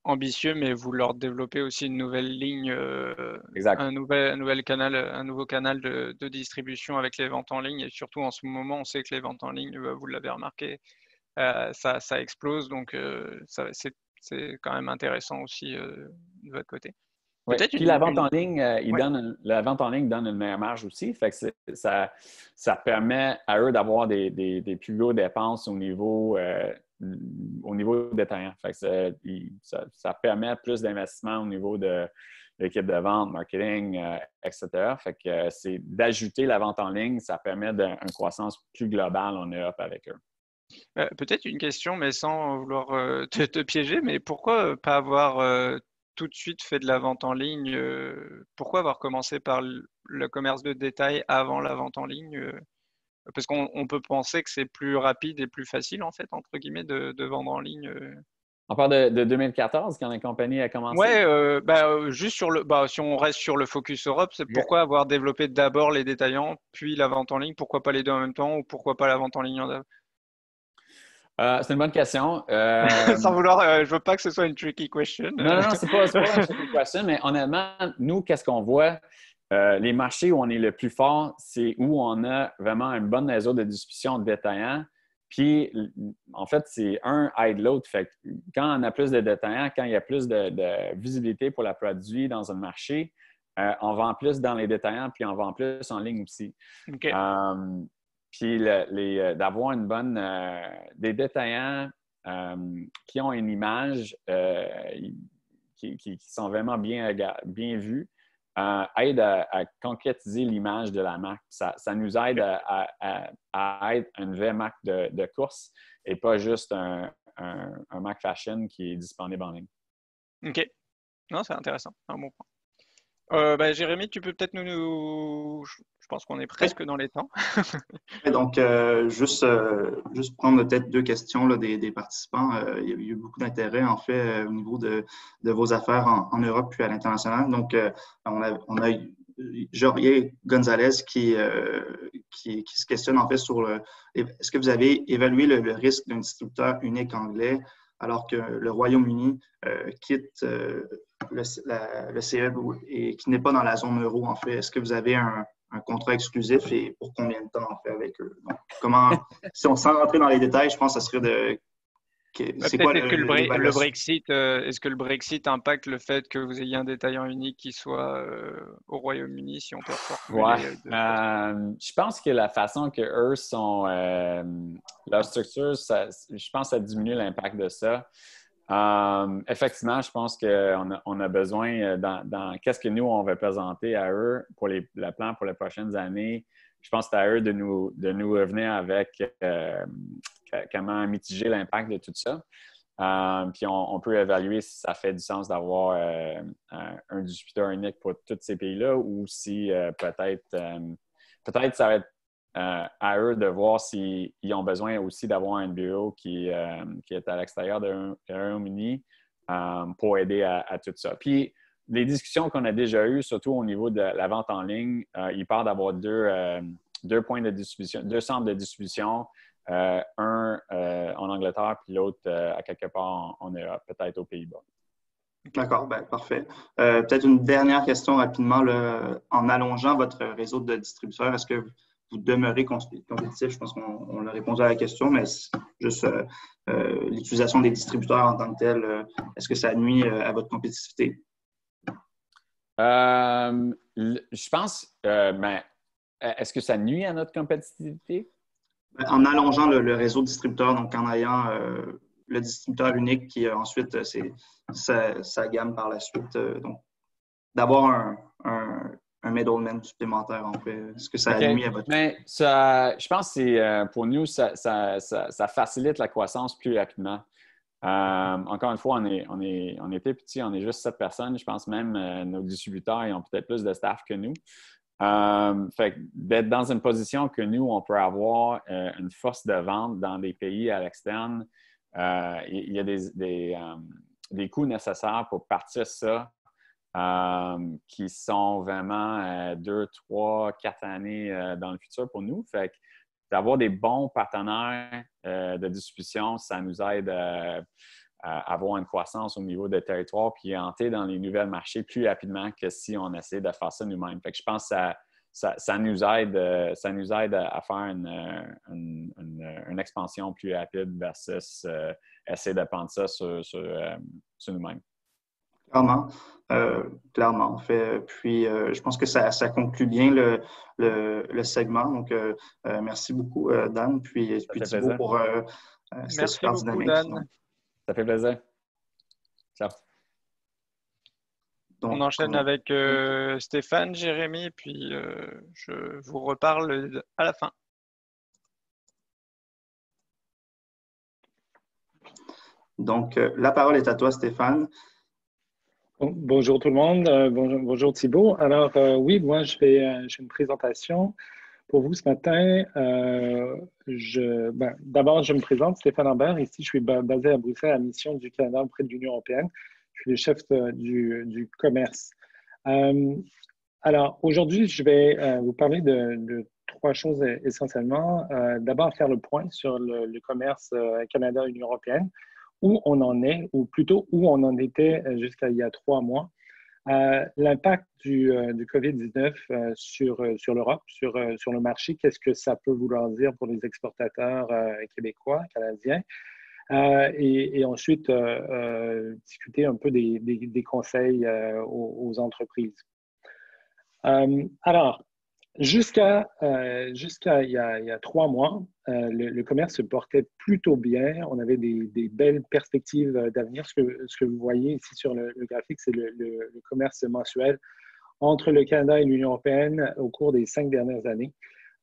ambitieux, mais vous leur développez aussi une nouvelle ligne, un nouveau canal de distribution avec les ventes en ligne. Et surtout, en ce moment, on sait que les ventes en ligne, vous l'avez remarqué, ça explose. Donc, c'est quand même intéressant aussi de votre côté. Oui, Peut-être puis la vente en ligne, Ouais. la vente en ligne donne une meilleure marge aussi. Fait que ça permet à eux d'avoir des plus gros dépenses au niveau détaillant. Fait que ça permet plus d'investissement au niveau de l'équipe de vente, marketing, etc. Fait que c'est d'ajouter la vente en ligne, ça permet une croissance plus globale en Europe avec eux. Peut-être une question, mais sans vouloir te piéger, mais pourquoi pas avoir tout de suite fait de la vente en ligne pourquoi avoir commencé par le commerce de détail avant la vente en ligne parce qu'on peut penser que c'est plus rapide et plus facile, en fait, entre guillemets, de vendre en ligne. On parle de 2014, quand la compagnie a commencé? Ouais, juste si on reste sur le focus Europe, c'est OK. pourquoi avoir développé d'abord les détaillants, puis la vente en ligne, pourquoi pas les deux en même temps, ou pourquoi pas la vente en ligne C'est une bonne question. sans vouloir, je veux pas que ce soit une tricky question. Non, c'est pas une tricky question, mais honnêtement, nous, qu'est-ce qu'on voit? Les marchés où on est le plus fort, c'est où on a vraiment un bon réseau de distribution de détaillants. Puis, en fait, c'est un aide l'autre. Fait que quand on a plus de détaillants, quand il y a plus de visibilité pour le produit dans un marché, on vend plus dans les détaillants, puis on vend plus en ligne aussi. Ok. Puis d'avoir une bonne des détaillants qui ont une image qui sont vraiment bien vus aide à concrétiser l'image de la marque. Ça nous aide à être une vraie marque de course et pas juste un marque fashion qui est disponible en ligne. Ok. Non, c'est intéressant. Un bon point. Jérémy, tu peux peut-être je pense qu'on est presque dans les temps. Et donc, juste prendre peut-être deux questions là, des participants. Il y a eu beaucoup d'intérêt, en fait, au niveau de vos affaires en Europe puis à l'international. Donc, on a Jorge Gonzalez qui se questionne, en fait, est-ce que vous avez évalué le risque d'un distributeur unique anglais alors que le Royaume-Uni quitte le CE et qui n'est pas dans la zone euro, en fait? Est-ce que vous avez un contrat exclusif et pour combien de temps on fait avec eux? Donc, si on s'en rentrer dans les détails, je pense que ça serait c'est quoi Peut-être le l'évaluation? Brexit, est-ce que le Brexit impacte le fait que vous ayez un détaillant unique qui soit au Royaume-Uni, si on peut Ouais. reformuler de... Je pense que la façon que eux sont, leur structure, je pense que ça diminue l'impact de ça. Effectivement, je pense qu'on a besoin dans qu'est-ce que nous, on va présenter à eux pour le plan pour les prochaines années. Je pense que c'est à eux de nous revenir avec comment mitiger l'impact de tout ça. Puis on peut évaluer si ça fait du sens d'avoir un distributeur unique pour tous ces pays-là ou si peut-être ça va être à eux de voir s'ils ont besoin aussi d'avoir un bureau qui est à l'extérieur de Royaume-Uni pour aider à tout ça. Puis les discussions qu'on a déjà eues, surtout au niveau de la vente en ligne, il parle d'avoir deux points de distribution, deux centres de distribution. Un en Angleterre, puis l'autre à quelque part en Europe, peut-être aux Pays-Bas. D'accord, ben, parfait. Peut-être une dernière question rapidement. Là, en allongeant votre réseau de distributeurs, est-ce que vous demeurez compétitif? Je pense qu'on a répondu à la question, mais juste l'utilisation des distributeurs en tant que tel, est-ce que ça nuit à votre compétitivité? Je pense, mais est-ce que ça nuit à notre compétitivité? En allongeant le réseau de distributeurs, donc en ayant le distributeur unique qui ensuite c'est sa gamme par la suite. Donc, d'avoir un middleman supplémentaire, en fait. Est-ce que ça nuit à votre... Mais je pense que c'est pour nous, ça facilite la croissance plus rapidement. Encore une fois, on était petits, on est juste 7 personnes. Je pense même nos distributeurs ils ont peut-être plus de staff que nous. Fait d'être dans une position que nous, on peut avoir une force de vente dans des pays à l'externe, il y a des coûts nécessaires pour partir ça qui sont vraiment 2, 3, 4 années dans le futur pour nous. Fait que d'avoir des bons partenaires de distribution, ça nous aide à avoir une croissance au niveau des territoires puis entrer dans les nouveaux marchés plus rapidement que si on essaie de faire ça nous-mêmes. Fait que je pense que ça nous aide à faire une expansion plus rapide versus essayer de prendre ça sur nous-mêmes. Clairement, clairement. En fait, puis, je pense que ça conclut bien le segment. Donc, merci beaucoup, Dan, puis Thibaut, pour c'était Merci super beaucoup, dynamique. Dan. Ça fait plaisir. Ciao. On enchaîne avec Stéphane, Jérémy, puis je vous reparle à la fin. Donc, la parole est à toi, Stéphane. Bonjour tout le monde. Bonjour Thibaut. Alors, oui, moi, j'ai une présentation pour vous ce matin. D'abord, je me présente, Stéphane Lambert. Ici, je suis basé à Bruxelles à la mission du Canada auprès de l'Union européenne. Je suis le chef du commerce. Alors, aujourd'hui, je vais vous parler de trois choses essentiellement. D'abord, faire le point sur le commerce Canada-Union européenne, où on en est, ou plutôt où on en était jusqu'à il y a 3 mois. L'impact du COVID-19 sur l'Europe, sur le marché, qu'est-ce que ça peut vouloir dire pour les exportateurs québécois, canadiens, et ensuite discuter un peu des conseils aux entreprises. Alors, jusqu'à il y a 3 mois, le commerce se portait plutôt bien. On avait des belles perspectives d'avenir. Ce que vous voyez ici sur le graphique, c'est le commerce mensuel entre le Canada et l'Union européenne au cours des 5 dernières années.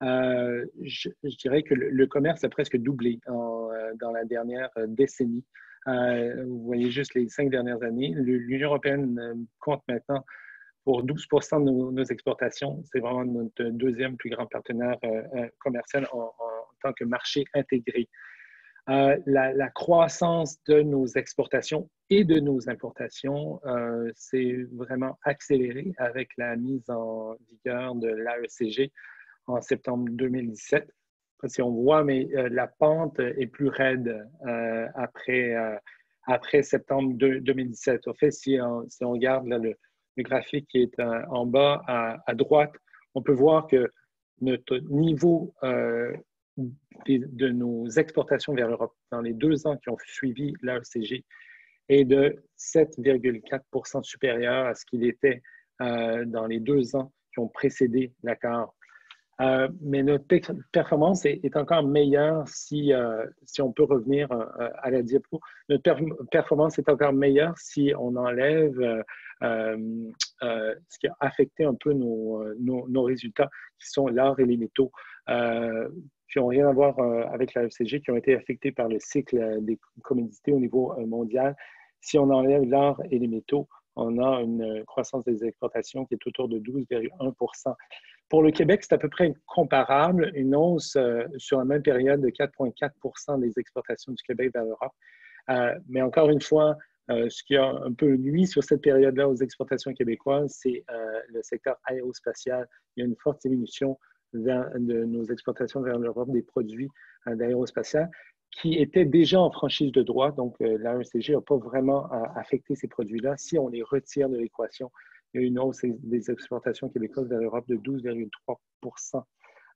Je dirais que le commerce a presque doublé dans la dernière décennie. Vous voyez juste les 5 dernières années. L'Union européenne compte maintenant pour 12% de nos exportations. C'est vraiment notre deuxième plus grand partenaire commercial en tant que marché intégré. La croissance de nos exportations et de nos importations s'est vraiment accélérée avec la mise en vigueur de l'AECG en septembre 2017. Si on voit, mais la pente est plus raide après septembre 2017. En fait, si on regarde là, le graphique qui est en bas à droite, on peut voir que notre niveau de nos exportations vers l'Europe dans les 2 ans qui ont suivi l'AECG est de 7,4% supérieur à ce qu'il était dans les 2 ans qui ont précédé l'accord. Mais notre performance est encore meilleure si on peut revenir à la diapo. Notre performance est encore meilleure si on enlève ce qui a affecté un peu nos résultats, qui sont l'or et les métaux, qui n'ont rien à voir avec la FCG, qui ont été affectés par le cycle des commodités au niveau mondial. Si on enlève l'or et les métaux, on a une croissance des exportations qui est autour de 12,1%. Pour le Québec, c'est à peu près comparable, une hausse sur la même période de 4,4% des exportations du Québec vers l'Europe. Mais encore une fois, ce qui a un peu nuit sur cette période-là aux exportations québécoises, c'est le secteur aérospatial. Il y a une forte diminution de nos exportations vers l'Europe des produits d'aérospatial qui étaient déjà en franchise de droit. Donc, l'AECG n'a pas vraiment affecté ces produits-là. Si on les retire de l'équation, il y a une hausse des exportations québécoises vers l'Europe de 12,3%,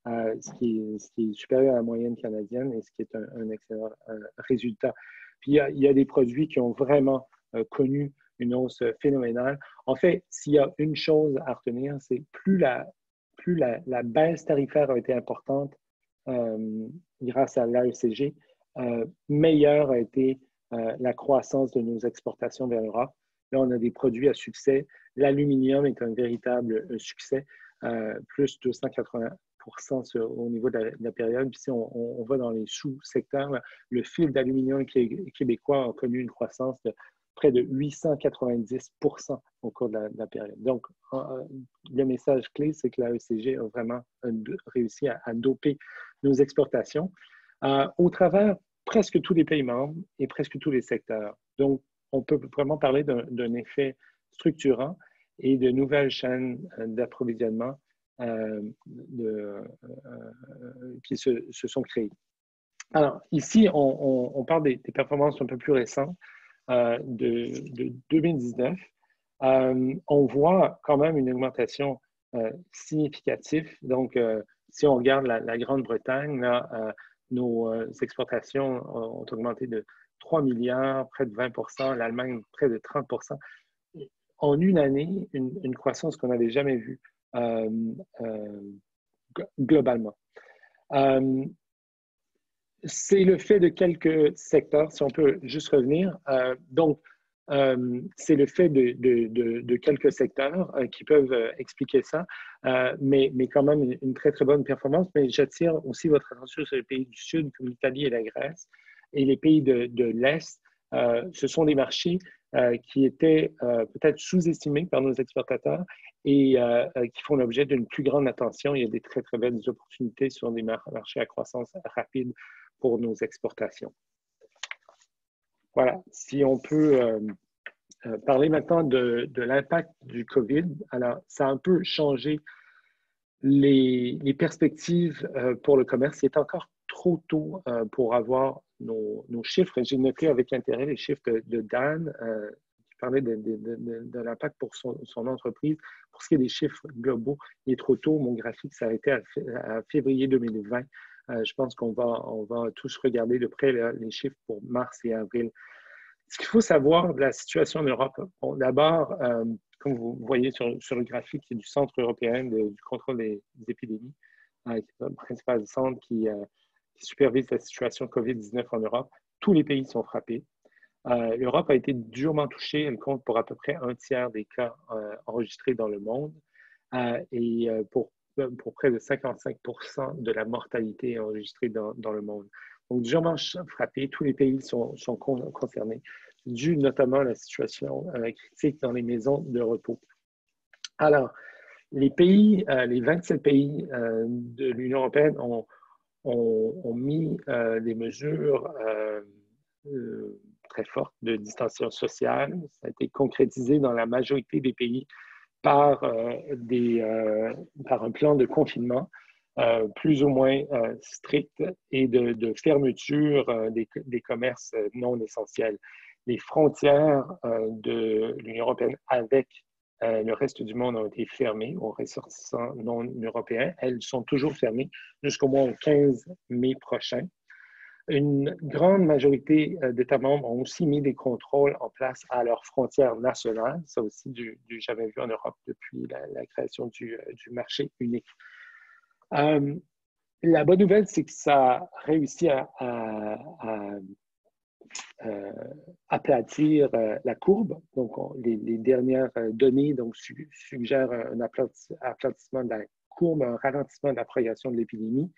ce qui est supérieur à la moyenne canadienne et ce qui est un excellent résultat. Puis, il y a des produits qui ont vraiment connu une hausse phénoménale. En fait, s'il y a une chose à retenir, c'est plus la baisse tarifaire a été importante grâce à l'AECG, meilleure a été la croissance de nos exportations vers l'Europe. Là, on a des produits à succès. L'aluminium est un véritable succès, plus 280% au niveau de la période. Puis si on va dans les sous-secteurs, le fil d'aluminium québécois a connu une croissance de près de 890% au cours de la période. Donc, le message clé, c'est que la ECG a vraiment réussi à doper nos exportations au travers presque tous les pays membres et presque tous les secteurs. Donc, on peut vraiment parler d'un effet structurant et de nouvelles chaînes d'approvisionnement qui se sont créées. Alors, ici, on parle des performances un peu plus récentes de 2019. On voit quand même une augmentation significatif. Donc, si on regarde la Grande-Bretagne, là, nos exportations ont augmenté de 3 milliards, près de 20 %, l'Allemagne près de 30 %. En une année, une croissance qu'on n'avait jamais vue globalement. C'est le fait de quelques secteurs, si on peut juste revenir. C'est le fait de quelques secteurs qui peuvent expliquer ça, mais quand même une très, très bonne performance. Mais j'attire aussi votre attention sur les pays du Sud, comme l'Italie et la Grèce, et les pays de l'Est. Ce sont des marchés qui étaient peut-être sous-estimés par nos exportateurs et qui font l'objet d'une plus grande attention. Il y a des très, très belles opportunités sur des marchés à croissance rapide pour nos exportations. Voilà, si on peut parler maintenant de l'impact du COVID. Alors, ça a un peu changé les perspectives pour le commerce. Il est encore trop tôt pour avoir nos chiffres. J'ai noté avec intérêt les chiffres de Dan qui parlait de l'impact pour son entreprise. Pour ce qui est des chiffres globaux, il est trop tôt. Mon graphique s'est arrêté à février 2020. Je pense qu'on va tous regarder de près les chiffres pour mars et avril. Ce qu'il faut savoir de la situation en Europe, bon, d'abord, comme vous voyez sur le graphique, c'est du Centre européen du contrôle des épidémies, qui est le principal centre qui supervise la situation COVID-19 en Europe. Tous les pays sont frappés. L'Europe a été durement touchée. Elle compte pour à peu près un tiers des cas enregistrés dans le monde et pour près de 55 % de la mortalité enregistrée dans le monde. Donc, durement frappé, tous les pays sont concernés, dû notamment à la situation critique dans les maisons de repos. Alors, les 27 pays de l'Union européenne ont mis des mesures très fortes de distanciation sociale. Ça a été concrétisé dans la majorité des pays par un plan de confinement plus ou moins strict et de fermeture des commerces non essentiels. Les frontières de l'Union européenne avec le reste du monde ont été fermées aux ressortissants non européens. Elles sont toujours fermées jusqu'au mois 15 mai prochain. Une grande majorité d'États membres ont aussi mis des contrôles en place à leurs frontières nationales, ça aussi du jamais vu en Europe depuis la création du marché unique. La bonne nouvelle, c'est que ça a réussi à aplatir la courbe. Donc, les dernières données suggèrent un aplatissement de la courbe, un ralentissement de la progression de l'épidémie.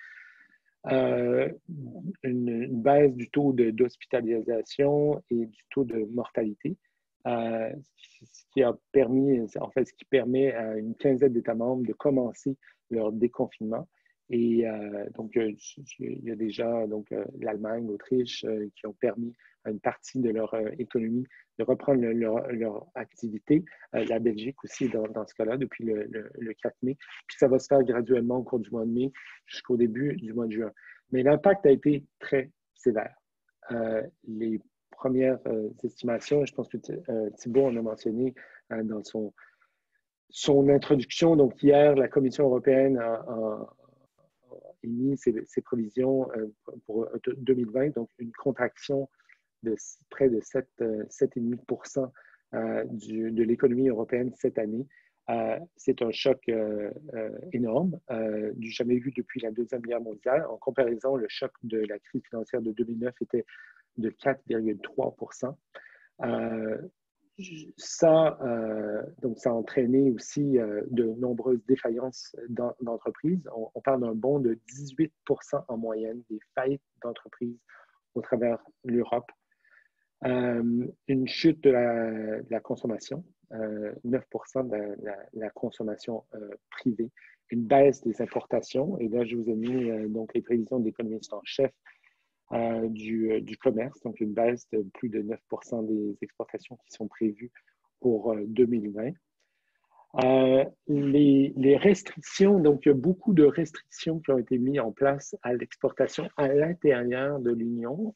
Une baisse du taux d'hospitalisation et du taux de mortalité, ce qui permet à une quinzaine d'États membres de commencer leur déconfinement. Et donc, il y a déjà l'Allemagne, l'Autriche qui ont permis à une partie de leur économie de reprendre leur activité. La Belgique aussi dans ce cas-là depuis le 4 mai. Puis ça va se faire graduellement au cours du mois de mai jusqu'au début du mois de juin. Mais l'impact a été très sévère. Les premières estimations, je pense que Thibault en a mentionné dans son introduction. Donc hier, la Commission européenne a émis ses prévisions pour 2020, donc une contraction de près de 7,5 % de l'économie européenne cette année. C'est un choc énorme, du jamais vu depuis la Deuxième Guerre mondiale. En comparaison, le choc de la crise financière de 2009 était de 4,3 %. Ça a entraîné aussi de nombreuses défaillances d'entreprises. On parle d'un bond de 18 % en moyenne des faillites d'entreprises au travers l'Europe. Une chute de la consommation, 9 % de la consommation privée, une baisse des importations. Et là, je vous ai mis les prévisions de l'économiste en chef du commerce, donc une baisse de plus de 9 % des exportations qui sont prévues pour 2020. Les restrictions, donc il y a beaucoup de restrictions qui ont été mises en place à l'exportation à l'intérieur de l'Union.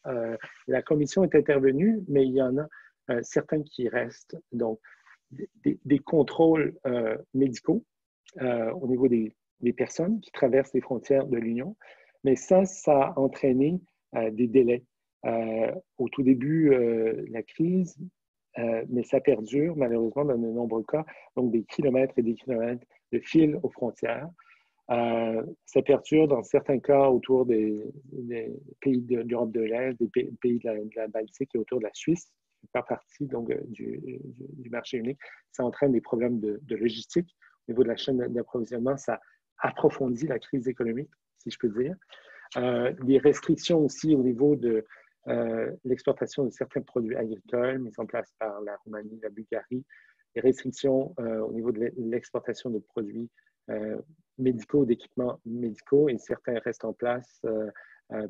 La Commission est intervenue, mais il y en a certains qui restent. Donc, des contrôles médicaux au niveau des personnes qui traversent les frontières de l'Union. Mais ça a entraîné des délais. Au tout début de la crise, mais ça perdure malheureusement dans de nombreux cas, donc des kilomètres et des kilomètres de fil aux frontières. Ça perdure dans certains cas autour des pays d'Europe de l'Est, des pays de la Baltique et autour de la Suisse, qui fait partie donc, du marché unique. Ça entraîne des problèmes de logistique au niveau de la chaîne d'approvisionnement. Ça approfondit la crise économique, si je peux dire. Des restrictions aussi au niveau de l'exportation de certains produits agricoles mises en place par la Roumanie, la Bulgarie, des restrictions au niveau de l'exportation de produits médicaux, d'équipements médicaux, et certains restent en place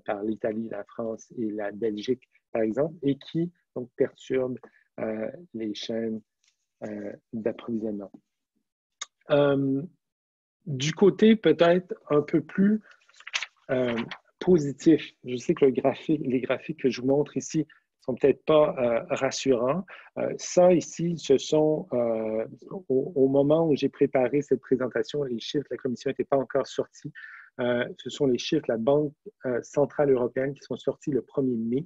par l'Italie, la France et la Belgique, par exemple, et qui donc perturbent les chaînes d'approvisionnement. Du côté peut-être un peu plus positif. Je sais que les graphiques que je vous montre ici ne sont peut-être pas rassurants. Ça, ici, ce sont, au moment où j'ai préparé cette présentation, les chiffres de la Commission n'étaient pas encore sortis. Ce sont les chiffres de la Banque centrale européenne qui sont sortis le 1er mai,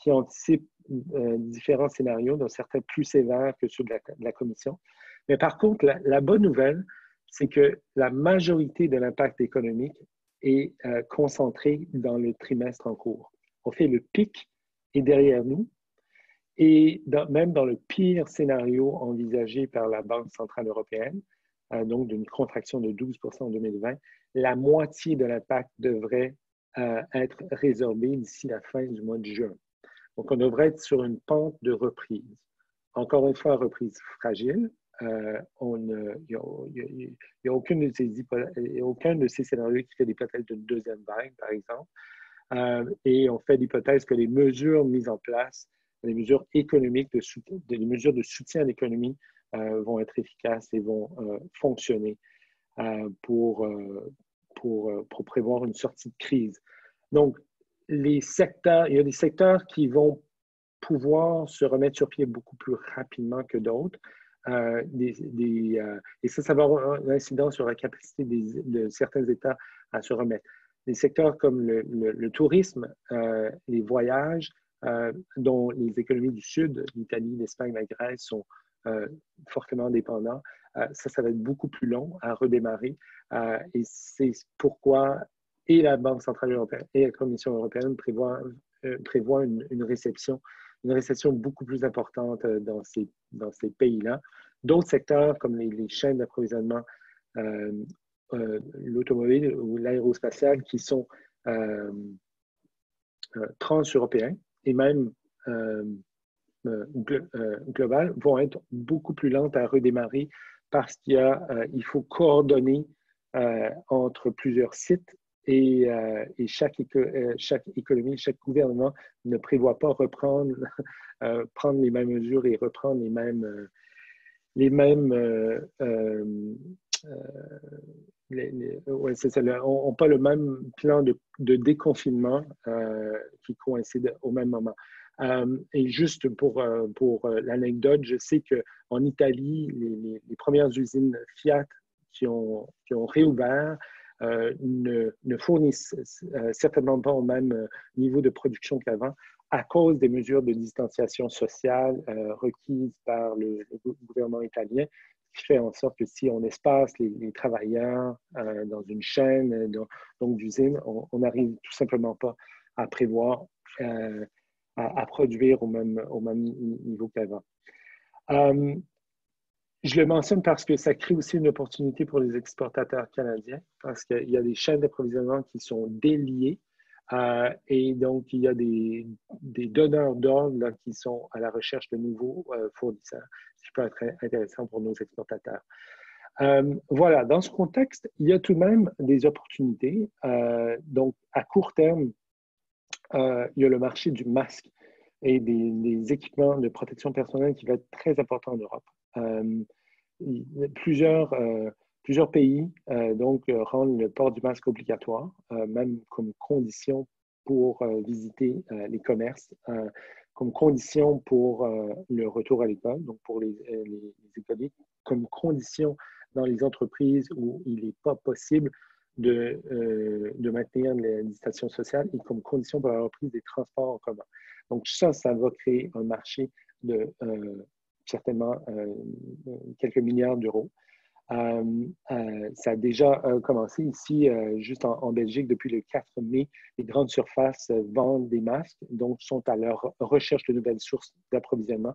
qui anticipent différents scénarios, dont certains plus sévères que ceux de la Commission. Mais par contre, la bonne nouvelle, c'est que la majorité de l'impact économique est concentré dans le trimestre en cours. On fait le pic est derrière nous et même dans le pire scénario envisagé par la Banque centrale européenne, donc d'une contraction de 12% en 2020, la moitié de l'impact devrait être résorbée d'ici la fin du mois de juin. Donc, on devrait être sur une pente de reprise. Encore une fois, reprise fragile. Il n'y a aucun de ces scénarios qui fait l'hypothèse d'une deuxième vague, par exemple. Et on fait l'hypothèse que les mesures mises en place, les mesures économiques, les mesures de soutien à l'économie vont être efficaces et vont fonctionner pour prévoir une sortie de crise. Donc, il y a des secteurs qui vont pouvoir se remettre sur pied beaucoup plus rapidement que d'autres. Et ça va avoir un incidence sur la capacité de certains États à se remettre. Des secteurs comme le tourisme, les voyages, dont les économies du Sud, l'Italie, l'Espagne, la Grèce, sont fortement dépendants, ça va être beaucoup plus long à redémarrer. Et c'est pourquoi et la Banque centrale européenne et la Commission européenne prévoient une récession beaucoup plus importante dans ces pays-là. D'autres secteurs, comme les chaînes d'approvisionnement, l'automobile ou l'aérospatiale, qui sont trans-européens et même globales, vont être beaucoup plus lentes à redémarrer parce il faut coordonner entre plusieurs sites. Et chaque économie, chaque gouvernement ne prévoit pas prendre les mêmes mesures et reprendre on pas le même plan de déconfinement qui coïncide au même moment. Et juste pour l'anecdote, je sais qu'en Italie, les premières usines Fiat qui ont réouvert ne fournissent certainement pas au même niveau de production qu'avant à cause des mesures de distanciation sociale requises par le gouvernement italien, ce qui fait en sorte que si on espace les travailleurs dans une chaîne donc d'usine, on n'arrive tout simplement pas à prévoir, à produire au même niveau qu'avant. Je le mentionne parce que ça crée aussi une opportunité pour les exportateurs canadiens, parce qu'il y a des chaînes d'approvisionnement qui sont déliées et donc il y a des donneurs d'ordre qui sont à la recherche de nouveaux fournisseurs, ce qui peut être intéressant pour nos exportateurs. Voilà, dans ce contexte, il y a tout de même des opportunités. Donc, à court terme, il y a le marché du masque et des équipements de protection personnelle qui va être très important en Europe. Plusieurs pays rendent le port du masque obligatoire, même comme condition pour visiter les commerces, comme condition pour le retour à l'école, donc pour les écoliers, comme condition dans les entreprises où il n'est pas possible de maintenir les distanciation sociale et comme condition pour la reprise des transports en commun. Donc ça va créer un marché de certainement quelques milliards d'euros. Ça a déjà commencé ici, juste en Belgique, depuis le 4 mai. Les grandes surfaces vendent des masques, donc sont à leur recherche de nouvelles sources d'approvisionnement.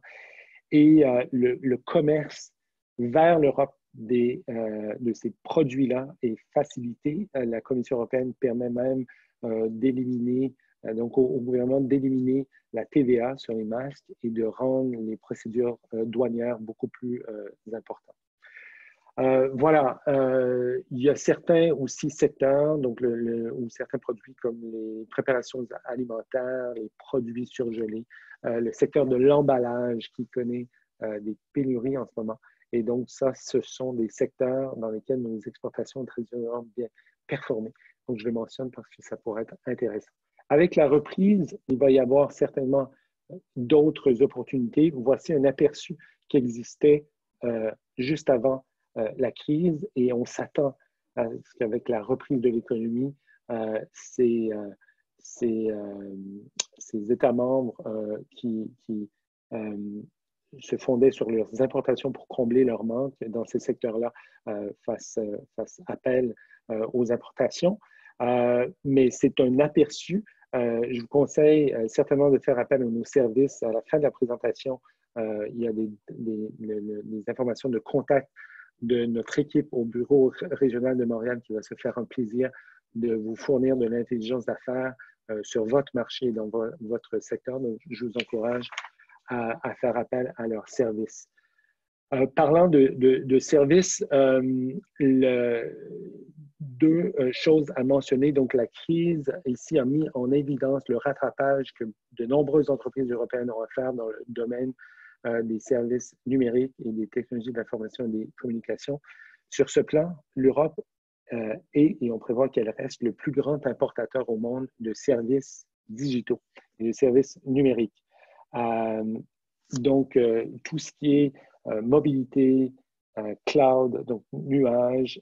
Et le commerce vers l'Europe de ces produits-là est facilité. La Commission européenne permet même d'éliminer, donc au gouvernement d'éliminer la TVA sur les masques et de rendre les procédures douanières beaucoup plus importantes. Voilà, il y a certains aussi secteurs, donc ou certains produits comme les préparations alimentaires, les produits surgelés, le secteur de l'emballage qui connaît des pénuries en ce moment. Et donc ça, ce sont des secteurs dans lesquels nos exportations ont traditionnellement bien performé. Donc je le mentionne parce que ça pourrait être intéressant. Avec la reprise, il va y avoir certainement d'autres opportunités. Voici un aperçu qui existait juste avant la crise et on s'attend à ce qu'avec la reprise de l'économie, ces États membres qui se fondaient sur leurs importations pour combler leur manque dans ces secteurs-là fassent appel aux importations. Mais c'est un aperçu. Je vous conseille certainement de faire appel à nos services. À la fin de la présentation, il y a des informations de contact de notre équipe au bureau régional de Montréal qui va se faire un plaisir de vous fournir de l'intelligence d'affaires sur votre marché dans votre secteur. Donc, je vous encourage à faire appel à leurs services. Parlant de services, deux choses à mentionner. Donc, la crise ici a mis en évidence le rattrapage que de nombreuses entreprises européennes ont à faire dans le domaine des services numériques et des technologies de l'information et des communications. Sur ce plan, l'Europe est, et on prévoit qu'elle reste, le plus grand importateur au monde de services digitaux et de services numériques. Donc, tout ce qui est mobilité, cloud, donc nuage,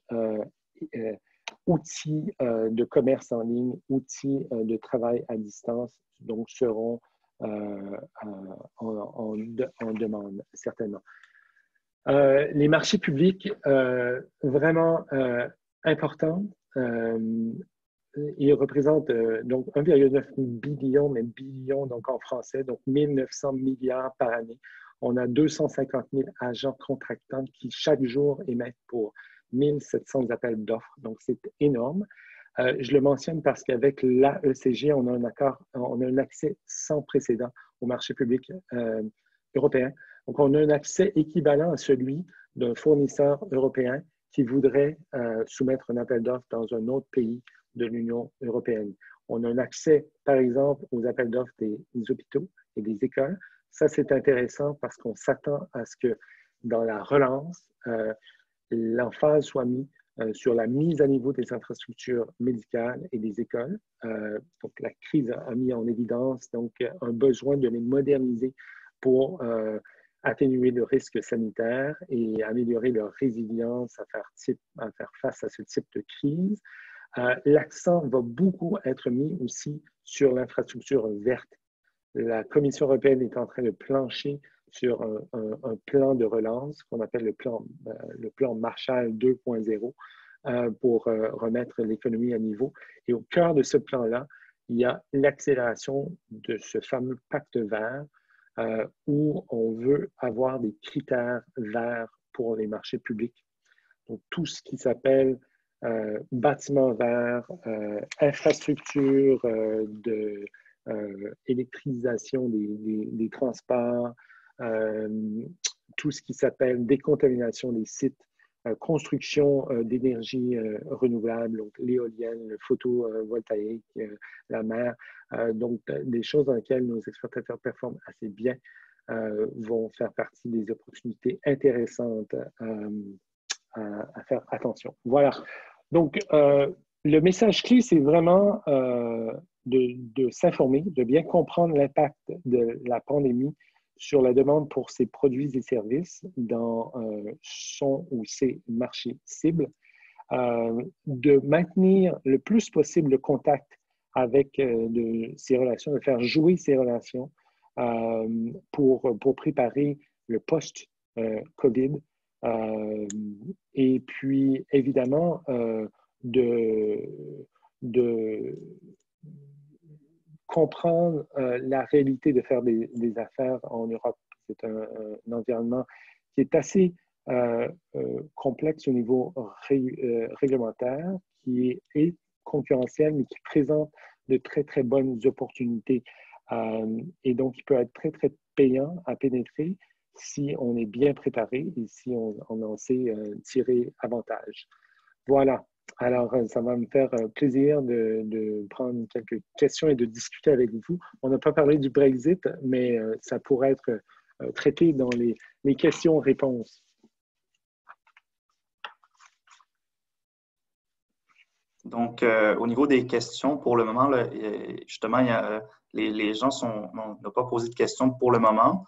outils de commerce en ligne, outils de travail à distance, donc seront en demande, certainement. Les marchés publics, vraiment importants, ils représentent donc 1,9 billion, mais billion donc en français, donc 1900 milliards par année. On a 250 000 agents contractants qui chaque jour émettent pour 1700 appels d'offres, donc c'est énorme. Je le mentionne parce qu'avec l'AECG, on a un accès sans précédent au marché public européen. Donc, on a un accès équivalent à celui d'un fournisseur européen qui voudrait soumettre un appel d'offres dans un autre pays de l'Union européenne. On a un accès, par exemple, aux appels d'offres des hôpitaux et des écoles. Ça, c'est intéressant parce qu'on s'attend à ce que dans la relance, l'emphase soit mise sur la mise à niveau des infrastructures médicales et des écoles. Donc, la crise a mis en évidence donc, un besoin de les moderniser pour atténuer le risque sanitaire et améliorer leur résilience à faire face à ce type de crise. L'accent va beaucoup être mis aussi sur l'infrastructure verte. La Commission européenne est en train de plancher sur un plan de relance qu'on appelle le plan Marshall 2.0 pour remettre l'économie à niveau. Et au cœur de ce plan-là, il y a l'accélération de ce fameux pacte vert où on veut avoir des critères verts pour les marchés publics. Donc, tout ce qui s'appelle bâtiments verts, infrastructures électrisation des transports, tout ce qui s'appelle décontamination des sites, construction d'énergie renouvelable, donc l'éolienne, le photovoltaïque, la mer, donc des choses dans lesquelles nos exportateurs performent assez bien vont faire partie des opportunités intéressantes à faire attention. Voilà. Donc, le message clé, c'est vraiment de s'informer, de bien comprendre l'impact de la pandémie sur la demande pour ses produits et services dans son ou ses marchés cibles, de maintenir le plus possible le contact avec ces relations, de faire jouer ces relations pour préparer le post-COVID. Et puis, évidemment, de comprendre la réalité de faire des affaires en Europe. C'est un environnement qui est assez complexe au niveau réglementaire, qui est concurrentiel, mais qui présente de très, très bonnes opportunités. Et donc, il peut être très, très payant à pénétrer si on est bien préparé et si on en sait tirer avantage. Voilà. Alors, ça va me faire plaisir de prendre quelques questions et de discuter avec vous. On n'a pas parlé du Brexit, mais ça pourrait être traité dans les questions-réponses. Donc, au niveau des questions, pour le moment, là, justement, les gens n'ont pas posé de questions pour le moment.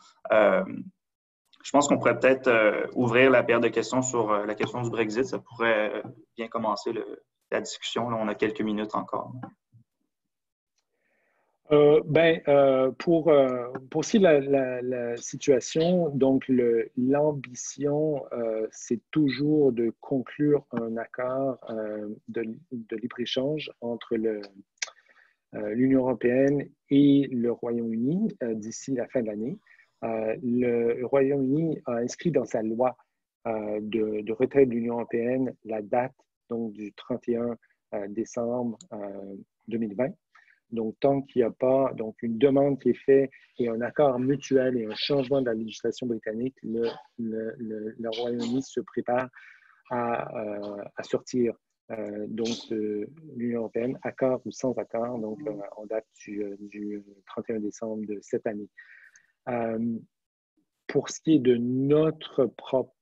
Je pense qu'on pourrait peut-être ouvrir la paire de questions sur la question du Brexit. Ça pourrait bien commencer la discussion. Là, on a quelques minutes encore. Pour ce qui est de la situation, donc l'ambition, c'est toujours de conclure un accord de libre-échange entre l'Union européenne et le Royaume-Uni d'ici la fin de l'année. Le Royaume-Uni a inscrit dans sa loi de retrait de l'Union européenne la date donc, du 31 décembre 2020. Donc, tant qu'il n'y a pas une demande qui est faite et un accord mutuel et un changement de la législation britannique, le Royaume-Uni se prépare à sortir de l'Union européenne, accord ou sans accord, donc en date du 31 décembre de cette année. Pour ce qui est de notre propre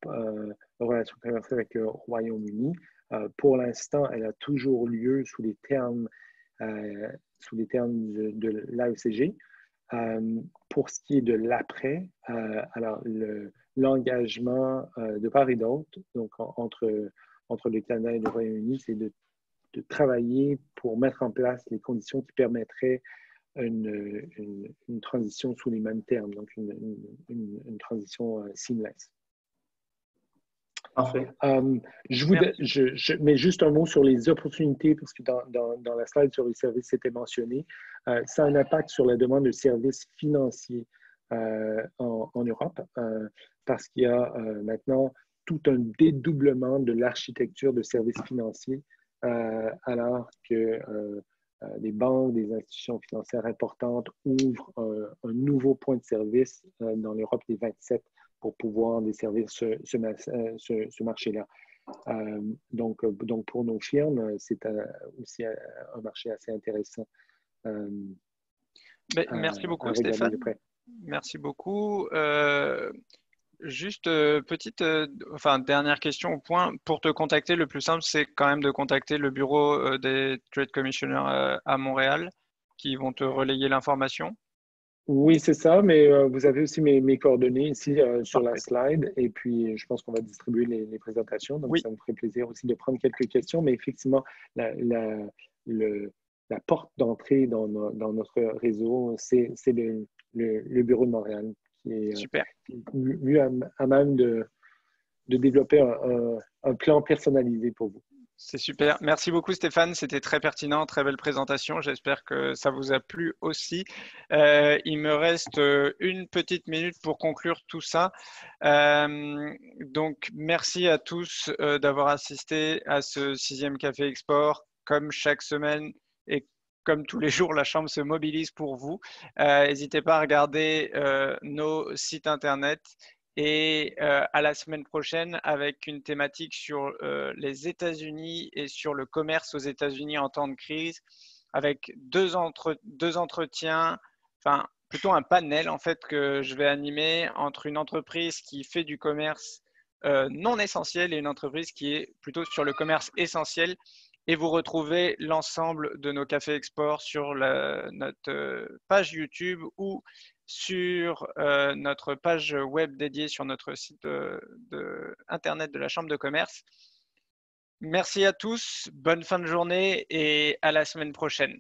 relation commerciale avec le Royaume-Uni, pour l'instant, elle a toujours lieu sous les termes de l'AECG. Pour ce qui est de l'après, alors l'engagement de part et d'autre, donc entre le Canada et le Royaume-Uni, c'est de travailler pour mettre en place les conditions qui permettraient une transition sous les mêmes termes, donc une transition seamless. Parfait. Mais juste un mot sur les opportunités, parce que dans la slide sur les services, c'était mentionné. Ça a un impact sur la demande de services financiers en Europe, parce qu'il y a maintenant tout un dédoublement de l'architecture de services financiers, alors que des banques, des institutions financières importantes ouvrent un nouveau point de service dans l'Europe des 27 pour pouvoir desservir ce marché-là. Donc, pour nos firmes, c'est aussi un marché assez intéressant. Merci beaucoup, Stéphane. Merci beaucoup. Juste dernière question au point. Pour te contacter, le plus simple, c'est quand même de contacter le bureau des Trade Commissioners à Montréal qui vont te relayer l'information. Oui, c'est ça, mais vous avez aussi mes coordonnées ici sur la slide et puis je pense qu'on va distribuer les présentations. Donc, ça me ferait plaisir aussi de prendre quelques questions, mais effectivement, la porte d'entrée dans notre réseau, c'est le bureau de Montréal qui est mieux à même de développer un plan personnalisé pour vous. C'est super. Merci beaucoup, Stéphane. C'était très pertinent, très belle présentation. J'espère que ça vous a plu aussi. Il me reste une petite minute pour conclure tout ça. Donc, merci à tous d'avoir assisté à ce 6e Café Export. Comme chaque semaine et comme tous les jours, la Chambre se mobilise pour vous. N'hésitez pas à regarder nos sites Internet. Et à la semaine prochaine avec une thématique sur les États-Unis et sur le commerce aux États-Unis en temps de crise, avec deux entretiens, enfin plutôt un panel en fait que je vais animer entre une entreprise qui fait du commerce non essentiel et une entreprise qui est plutôt sur le commerce essentiel. Et vous retrouvez l'ensemble de nos cafés export sur notre page YouTube ou sur notre page web dédiée sur notre site internet de la Chambre de commerce. Merci à tous, bonne fin de journée et à la semaine prochaine.